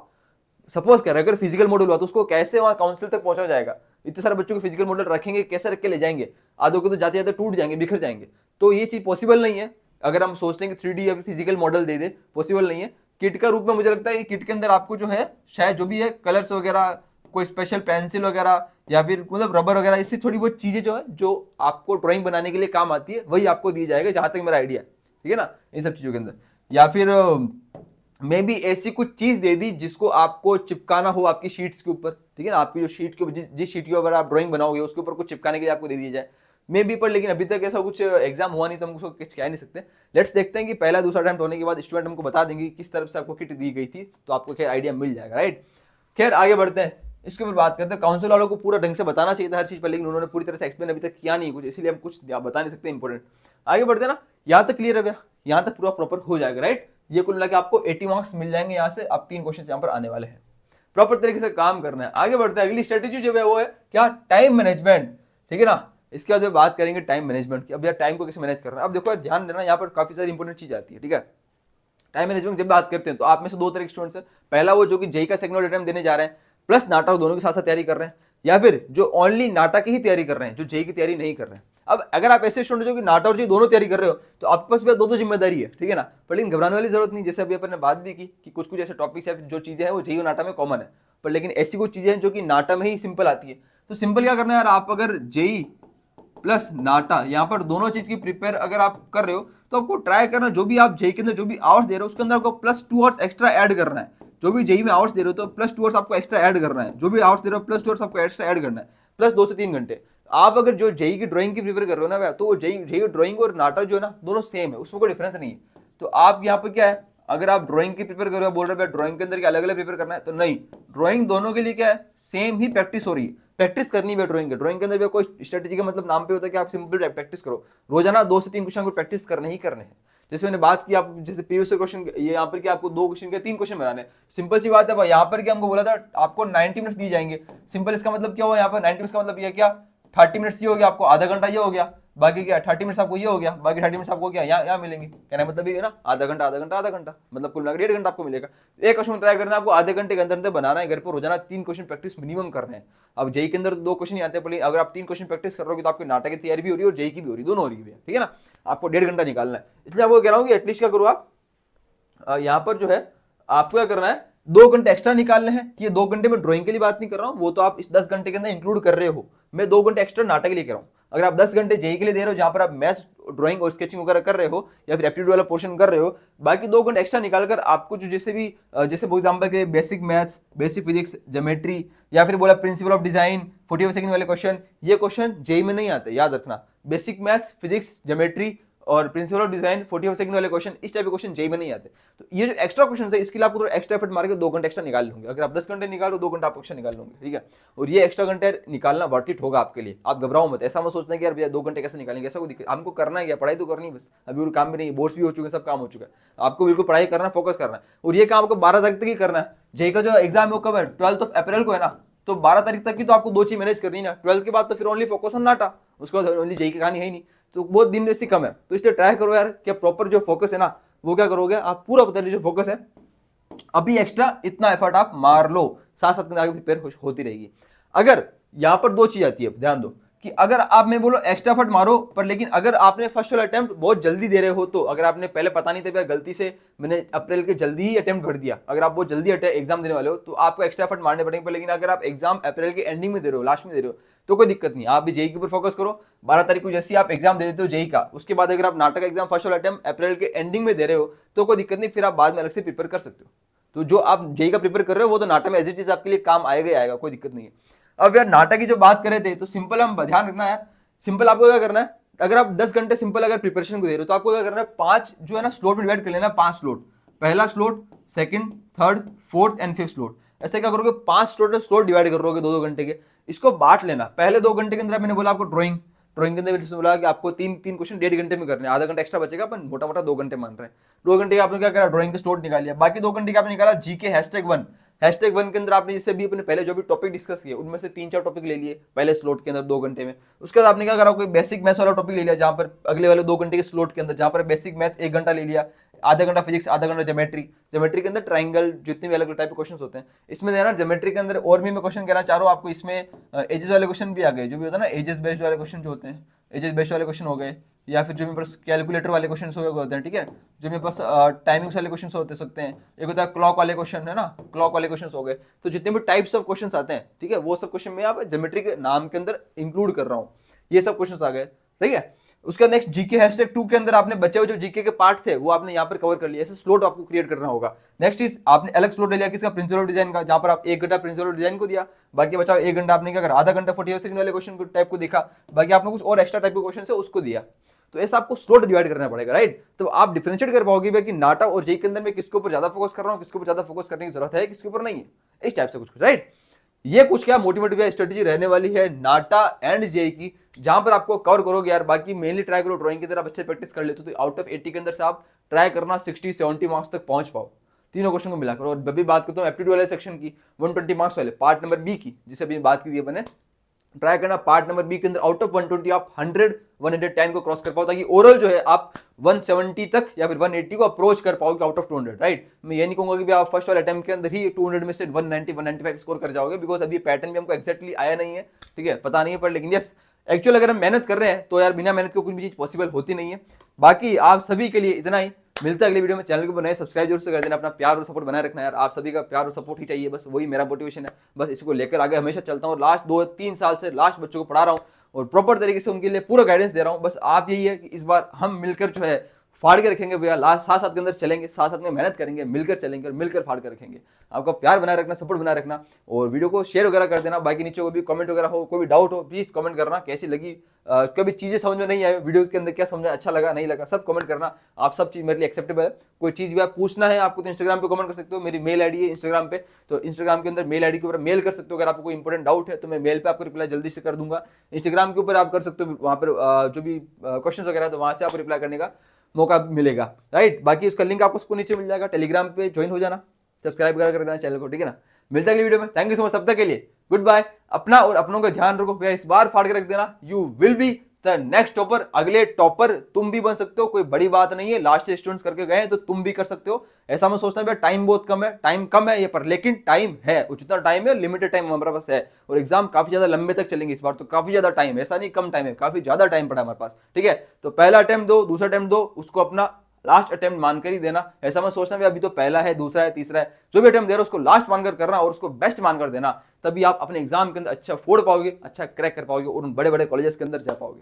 सपोज कर अगर फिजिकल मॉडल हुआ तो उसको कैसे वहां काउंसिल तक पहुंचा जाएगा। इतने सारे बच्चों को फिजिकल मॉडल रखेंगे, कैसे रख के ले जाएंगे, आधों के तो जाते जाते टूट जाएंगे, बिखर जाएंगे। तो ये चीज पॉसिबल नहीं है। अगर हम सोचते हैं कि 3D या फिजिकल मॉडल दे दे, पॉसिबल नहीं है। किट का रूप में मुझे लगता है कि किट के अंदर आपको जो है शायद जो भी है कलर्स वगैरह, कोई स्पेशल पेंसिल वगैरह या फिर मतलब रबर वगैरह, इससे थोड़ी बहुत चीजें जो है जो आपको ड्राइंग बनाने के लिए काम आती है वही आपको दी जाएगा, जहां तक मेरा आइडिया है, ठीक है ना, इन सब चीजों के अंदर। या फिर मे बी ऐसी कुछ चीज दे दी जिसको आपको चिपकाना हो आपकी शीट्स के ऊपर, ठीक है ना। आपकी जो शीट के ऊपर, जिस शीट के ऊपर आप ड्राइंग बनाओगे उसके ऊपर कुछ चिपकाने के लिए आपको दे दिया जाए, मे बी। पर लेकिन अभी तक ऐसा कुछ एग्जाम हुआ नहीं तो हम उसको कुछ कह नहीं सकते। लेट्स देखते हैं कि पहला दूसरा अटेम्प्ट होने के बाद स्टूडेंट हमको बता देंगे किस तरफ से आपको किट दी गई थी, तो आपको खैर आइडिया मिल जाएगा, राइट। खैर आगे बढ़ते हैं, इसके ऊपर बात करते हैं। काउंसिल वालों को पूरा ढंग से बताना चाहिए था हर चीज पर, लेकिन उन्होंने पूरी तरह से एक्सप्लेन अभी तक किया नहीं कुछ, इसीलिए हम कुछ बता नहीं सकते इंपॉर्टेंट। आगे बढ़ते हैं ना, यहाँ तक क्लियर है भैया, यहाँ तक पूरा प्रॉपर हो जाएगा, राइट। ये कुल मिला के आपको 80 मार्क्स मिल जाएंगे यहाँ से। अब 3 क्वेश्चन यहाँ पर आने वाले हैं, प्रॉपर तरीके से काम करना है। आगे बढ़ते हैं, अगली स्ट्रेटेजी जो है वो है क्या, टाइम मैनेजमेंट, ठीक है ना। इसके बाद बात करेंगे टाइम मैनेजमेंट की। अब यार टाइम को कैसे मैनेज करना है, अब देखो ध्यान देना, यहाँ पर काफी सारी इंपॉर्टेंट चीज आती है, ठीक है। टाइम मैनेजमेंट जब बात करते हैं तो आप में से 2 तरह के स्टूडेंट्स हैं। पहला वो जो कि जेईई का सेकंड अटेम्प्ट देने जा रहे हैं प्लस नाटा दोनों के साथ साथ तैयारी कर रहे हैं, या फिर जो ओनली नाटा की ही तैयारी कर रहे हैं, जो जेईई की तैयारी नहीं कर रहे हैं। अब अगर आप ऐसे स्टूडेंट जो कि नाटा और जेईई दोनों तैयारी कर रहे हो तो आपके पास भी 2 जिम्मेदारी है, ठीक है ना। पर लेकिन घबराने वाली जरूरत नहीं। जैसे अभी अपन ने बात भी की कि कुछ कुछ ऐसे टॉपिक्स है जो चीजें हैं वो जेईई और नाटा में कॉमन है, पर लेकिन ऐसी कुछ चीजें हैं जो कि नाटा में ही सिंपल आती है। तो सिंपल क्या करना है यार, आप अगर जेईई प्लस नाटा यहाँ पर दोनों चीज की प्रिपेयर अगर आप कर रहे हो तो आपको ट्राई करना, जो भी आप जेईई के अंदर जो भी आवर्स दे रहे हो उसके अंदर आपको +2 आवर्स एक्स्ट्रा ऐड करना है। जो भी जेईई में आवर्स दे रहे हो तो +2 आवर्स आपको एक्स्ट्रा ऐड करना है। जो भी आवर्स दे रहे हो +2 आवर्स आपको एक्स्ट्रा ऐड करना है, प्लस 2 से 3 घंटे। आप अगर जो जेईई की ड्राइंग की प्रिपेयर कर रहे हो ना तो वो जेईई ड्राइंग और नाटा जो है ना दोनों सेम है, उसमें कोई डिफरेंस नहीं है। तो आप यहाँ पर क्या है, अगर आप ड्राइंग की प्रिपेयर कर रहे हो, बोल रहे हो ड्राइंग के अंदर क्या अलग अलग प्रिपेयर करना है, तो नहीं, ड्राइंग दोनों के लिए क्या है, सेम ही प्रैक्टिस हो रही है। प्रैक्टिस करनी है ड्राइंग के अंदर भी कोई स्ट्रेटेजी का मतलब नाम पे होता है कि आप सिंपल प्रैक्टिस करो, रोजाना 2 से 3 क्वेश्चन को प्रैक्टिस करने ही करने हैं। जैसे मैंने बात की, आप जैसे प्रीवियस क्वेश्चन, ये यहाँ पर क्या आपको 2 क्वेश्चन के 3 क्वेश्चन बनाने, सिंपल सी बात है। यहाँ पर क्या हमको बोला था आपको 90 मिनट्स दिए जाएंगे। सिंपल इसका मतलब क्या हुआ, यहाँ पर 90 मिनट्स का मतलब ये क्या, 30 मिनट्स ये हो गया, आपको आधा घंटा ये हो गया, बाकी क्या 30 मिनट्स आपको ये हो गया, बाकी 30 मिनट्स आपको क्या यहाँ मिलेंगे। कहना मतलब ये है ना, आधा घंटा आधा घंटा आधा घंटा, मतलब कुल मिलाकर 1.5 घंटा आपको मिलेगा। एक क्वेश्चन ट्राई करना है आपको, आधे घंटे के अंदर अंदर बनाना है, घर पर रोजाना 3 क्वेश्चन प्रैक्टिस मिनिमम करने हैं। अब जेईई के अंदर 2 क्वेश्चन ही आते हैं, पर अगर आप 3 क्वेश्चन प्रैक्टिस कर रहे हो तो आपकी नाटक की तैयारी भी हो रही है और जेईई की भी हो रही है, दोनों हो रही है, ठीक है ना। आपको 1.5 घंटा निकालना है, इसलिए आपको कह रहा हूँ कि एटलीस्ट क्या करो आप, यहाँ पर जो है आपको क्या करना है, 2 घंटे एक्स्ट्रा निकालने हैं। कि ये 2 घंटे में ड्राइंग के लिए बात नहीं कर रहा हूँ, वो तो आप इस 10 घंटे के अंदर इंक्लूड कर रहे हो। मैं 2 घंटे एक्स्ट्रा नाटक के लिए कह रहा हूँ। अगर आप 10 घंटे जेईई के लिए दे रहे हो, जहां पर आप मैथ्स, ड्राइंग और स्केचिंग वगैरह कर रहे हो या फिर एप्टीट्यूड वाला पोर्शन कर रहे हो, बाकी 2 घंटे एक्स्ट्रा निकालकर आपको जो जैसे फॉर एग्जांपल के basic maths, basic physics, geometry या फिर बोला प्रिंसिपल ऑफ डिजाइन 45 सेकंड वाले क्वेश्चन, ये क्वेश्चन जेईई में नहीं आते, याद रखना। बेसिक मैथ्स, फिजिक्स, ज्योमेट्री और प्रिंसिपल ऑफ डिजाइन 45 सेकंड वाले क्वेश्चन, इस टाइप के क्वेश्चन जेईई में नहीं आते। तो ये जो एक्स्ट्रा क्वेश्चन है इसके लिए आपको थोड़ा एक्स्ट्रा एफर्ट मार के 2 घंटे एक्स्ट्रा निकाल लूंगे। अगर आप 10 घंटे निकालो, 2 घंटा आप एक्स्ट्रा निकाल लूंगे, ठीक है। और ये एक्स्ट्रा घंटे निकालना वर्थ इट होगा आपके लिए, आप घबराओ मत। ऐसा मत सोचना कि यार भैया 2 घंटे कैसे निकालेंगे, ऐसा कोई दिक्कत, हमको करना है, पढ़ाई तो करनी है बस। अभी और काम भी नहीं, बोर्ड्स भी हो चुके हैं, सब काम हो चुका है, आपको बिल्कुल पढ़ाई करना, फोकस करना है। और ये काम आपको 12 तारीख तक ही करना है। जेईई का जो एग्जाम है वो कब है, 12 अप्रैल को है ना, तो 12 तारीख तक की तो आपको 2 चीज मैनेज करनी है ना। 12 के बाद तो फिर ओनली फोकस ऑन नाटा, उसके बाद ओनली जेईई की कहानी है ही नहीं, तो बहुत दिन वैसे कम है। तो इसलिए ट्राई करो यार कि प्रॉपर जो फोकस है ना वो क्या करोगे, आप पूरा बता लीजिए जो फोकस है, अभी एक्स्ट्रा इतना एफर्ट आप मार लो, साथ साथ आगे प्रिपेयर होती रहेगी। अगर यहाँ पर 2 चीज आती है, ध्यान दो, कि अगर आप मैं बोलो एक्स्ट्रा एफर्ट मारो, पर लेकिन अगर आपने फर्स्ट वाला अटेम्प्ट बहुत जल्दी दे रहे हो, तो अगर आपने पहले पता नहीं था भैया गलती से मैंने अप्रैल के जल्दी ही अटेम्प्ट भर दिया, अगर आप बहुत जल्दी एग्जाम देने वाले हो तो आपको एक्स्ट्रा एफर्ट मारने पड़ेंगे। लेकिन अगर आप एग्जाम अप्रैल के एंडिंग में दे रहे हो, लास्ट में दे रहे हो, तो कोई दिक्कत नहीं, आप भी जेई के ऊपर फोकस करो। 12 तारीख को जैसे आप एग्जाम दे देते हो जेई का, उसके बाद अगर आप नाटक एग्जाम फर्स्ट वाला अटेम्प्ट अप्रैल के एंडिंग में दे रहे हो तो कोई दिक्कत नहीं, फिर आप बाद में अलग से प्रिपेयर कर सकते हो। तो जो आप जेई का प्रिपेयर कर रहे हो वो तो नाटक में एज इट इज आपके लिए काम आएगा ही आएगा, कोई दिक्कत नहीं है। अब यार नाटक की जो बात कर रहे थे, तो सिंपल हम ध्यान रखना है, सिंपल आपको क्या करना है, अगर आप 10 घंटे सिंपल अगर प्रिपरेशन को दे रहे हो तो आपको क्या करना है, 5 जो है ना स्लॉट में डिवाइड कर लेना, 5 स्लॉट, पहला slot, second, third, fourth and fifth slot. ऐसे क्या करोगे, 5 स्लॉट डिवाइड करोगे 2-2 घंटे के, इसको बांट लेना। पहले 2 घंटे के अंदर मैंने बोला आपको ड्राइंग के अंदर बोला कि आपको 3 क्वेश्चन 1.5 घंटे में करने हैं, आधा घंटा एक्स्ट्रा बचेगा, अपन मोटा मोटा 2 घंटे मान रहे हैं। 2 घंटे का आपने क्या करा, ड्राइंग के स्लॉट निकाल लिया। बाकी 2 घंटे का आपने निकाला जीके #1। #1 के अंदर आपने जिससे भी अपने पहले जो भी टॉपिक डिस्कस किए उनमें से 3-4 टॉपिक ले लिए पहले स्लॉट के अंदर 2 घंटे में। उसके बाद आपने क्या करा, कोई बेसिक मैथ्स वाला टॉपिक ले लिया, जहां पर अगले वाले 2 घंटे के स्लॉट के अंदर, जहां पर बेसिक मैथ्स 1 घंटा ले लिया, आधा घंटा फिजिक्स, आधा घंटा ज्योमेट्री के अंदर ट्राइंगल जितने भी अलग टाइप के क्वेश्चन होते हैं इसमें देना। ज्योमेट्री के अंदर और भी मैं क्वेश्चन कहना चाह रहा हूँ आपको, इसमें एजेस वाले क्वेश्चन भी आ गए, जो भी होता है ना एजेस बेस्ड वाले क्वेश्चन जो होते हैं, एजेस बेस्ड वाले क्वेश्चन हो गए, या फिर जो मेरे पास कैलकुलेटर वाले क्वेश्चन होते हैं, ठीक है, जो मेरे पास टाइमिंग्स वाले क्वेश्चन होते सकते हैं, एक होता है क्लॉक वाले क्वेश्चन, है ना, क्लॉक वाले क्वेश्चन हो गए। तो जितने भी टाइप्स ऑफ क्वेश्चन आते हैं, ठीक है, वो सब क्वेश्चन मैं यहाँ ज्योमेट्री के नाम के अंदर इंक्लूड कर रहा हूँ, ये सब क्वेश्चन आ गए, ठीक है। उसके नेक्स्ट जीके #2 के अंदर आपने बचे हुए जो जीके के पार्ट थे वो आपने यहाँ पर कवर कर लिया। ऐसे स्लॉट आपको क्रिएट करना होगा। नेक्स्ट इज आपने अलग स्लॉट ले लिया किसका, प्रिंसिपल डिजाइन का, जहां पर आप 1 घंटा प्रिंसिपल डिजाइन को दिया, बाकी बचा 1 घंटा आपने क्या करा, आधा घंटा 45 सेकंड वाले क्वेश्चन को टाइप को देखा, बाकी आपने कुछ और एक्स्ट्रा टाइप के क्वेश्चन है उसको दिया। तो ऐसा आपको स्लॉट डिवाइड करना पड़ेगा, राइट। तो आप डिफरेंशिएट कर पाओगे कि नाटा और जेई के अंदर में किसके ऊपर ज्यादा फोकस कर रहा हूँ, किसके ऊपर ज्यादा फोकस करने की जरूरत है, किसके ऊपर नहीं है, इस टाइप से कुछ, राइट। ये कुछ क्या मोटिवेटिव स्ट्रेटेजी रहने वाली है नाटा एंड जेई की, जहां पर आपको कवर करोगे यार। बाकी मेनली ट्राई करो ड्राइंग की तरफ अच्छे प्रैक्टिस कर लेते हो, तो आउट ऑफ 80 के अंदर से आप ट्राई करना 60-70 मार्क्स तक पहुंच पाओ, तीनों क्वेश्चन को मिलाकर। और जब भी बात करता हूँ एप्टीट्यूड वाले सेक्शन की, 120 मार्क्स वाले पार्ट नंबर बी की, जिसे अभी बात की थी मैंने, ट्राई करना पार्ट नंबर बी के अंदर आउट ऑफ 120 आप 100-110 को क्रॉस कर पाओ, ताकि ओवरऑल जो है आप 170 तक या फिर 180 को अप्रोच कर पाओगे आउट ऑफ 200, राइट। मैं ये नहीं कहूंगा कि आप फर्स्ट वाले अटेम्प्ट के अंदर ही 200 में से 190-195 स्कोर कर जाओगे, बिकॉज अभी पैटर्न भी हमको एक्जैक्टली आया नहीं है, ठीक है, पता नहीं है, पर लेकिन यस एक्चुअल अगर हम मेहनत कर रहे हैं तो यार बिना मेहनत के कोई भी चीज पॉसिबल होती नहीं है। बाकी आप सभी के लिए इतना ही, मिलता है अगली वीडियो में। चैनल को बनाए सब्सक्राइब जरूर से कर देना, अपना प्यार और सपोर्ट बनाए रखना यार, आप सभी का प्यार और सपोर्ट ही चाहिए, बस वही मेरा मोटिवेशन है, बस इसको लेकर आगे हमेशा चलता हूँ। लास्ट 2-3 साल से लास्ट बच्चों को पढ़ा रहा हूँ और प्रॉपर तरीके से उनके लिए पूरा गाइडेंस दे रहा हूँ। बस आप यही है कि इस बार हम मिलकर जो है फाड़ के रखेंगे भैया, लास्ट 7 के अंदर चलेंगे, 7 में मेहनत करेंगे, मिलकर चलेंगे और मिलकर फाड़ कर रखेंगे। आपका प्यार बनाए रखना, सपोर्ट बनाए रखना, और वीडियो को शेयर वगैरह कर देना। बाकी नीचे कोई भी कमेंट वगैरह हो, कोई भी डाउट हो, प्लीज कमेंट करना, कैसी लगी, कभी चीजें समझ में नहीं आए वीडियो के अंदर, क्या समझा, अच्छा लगा नहीं लगा, सब कमेंट करना। आप सब चीज मेरे लिए एक्सेप्टेबल है। कोई चीज भी आप पूछना है आपको तो इंस्टाग्राम पे कमेंट कर सकते हो, मेरी मेल आईडी है इंस्टाग्राम पे, तो इंस्टाग्राम के अंदर मेल आईडी के ऊपर मेल कर सकते हो। अगर आपको कोई इंपॉर्टेंट डाउट है तो मैं मेल पे आपको रिप्लाई जल्दी से कर दूंगा। इंस्टाग्राम के ऊपर आप कर सकते हो, वहां पर जो भी क्वेश्चन वगैरह, तो वहां से आपको रिप्लाई करने का मौका मिलेगा, राइट। बाकी उसका लिंक आपको नीचे मिल जाएगा, टेलीग्राम पे ज्वाइन हो जाना, सब्सक्राइब वगैरह कर देना चैनल को, ठीक है ना। मिलता है अगली वीडियो में, थैंक यू सो मच, तब तक के लिए गुड बाय। अपना और अपनों का ध्यान रखो भैया, इस बार फाड़ के रख देना, you will be the next topper. अगले टॉपर तुम भी बन सकते हो, कोई बड़ी बात नहीं है, लास्ट स्टूडेंट्स करके गए तो तुम भी कर सकते हो। ऐसा मैं सोचता हूँ टाइम बहुत कम है, टाइम कम है ये पर, लेकिन टाइम है, जितना टाइम है लिमिटेड टाइम हमारे पास है, और एग्जाम काफी ज्यादा लंबे तक चलेंगे इस बार, तो काफी ज्यादा टाइम है, ऐसा नहीं कम टाइम है, काफी ज्यादा टाइम पड़ा हमारे पास, ठीक है। तो पहला अटेम्प्ट दो, दूसरा अटेम्प्ट दो, उसको अपना लास्ट अटेम्प्ट मानकर ही देना। ऐसा मैं सोचना भी अभी तो पहला है, दूसरा है, तीसरा है, जो भी अटेम्प्ट दे रहा है उसको लास्ट मानकर करना और उसको बेस्ट मानकर देना, तभी आप अपने एग्जाम के अंदर अच्छा फोड़ पाओगे, अच्छा क्रैक कर पाओगे और उन बड़े बड़े कॉलेजेस के अंदर जा पाओगे।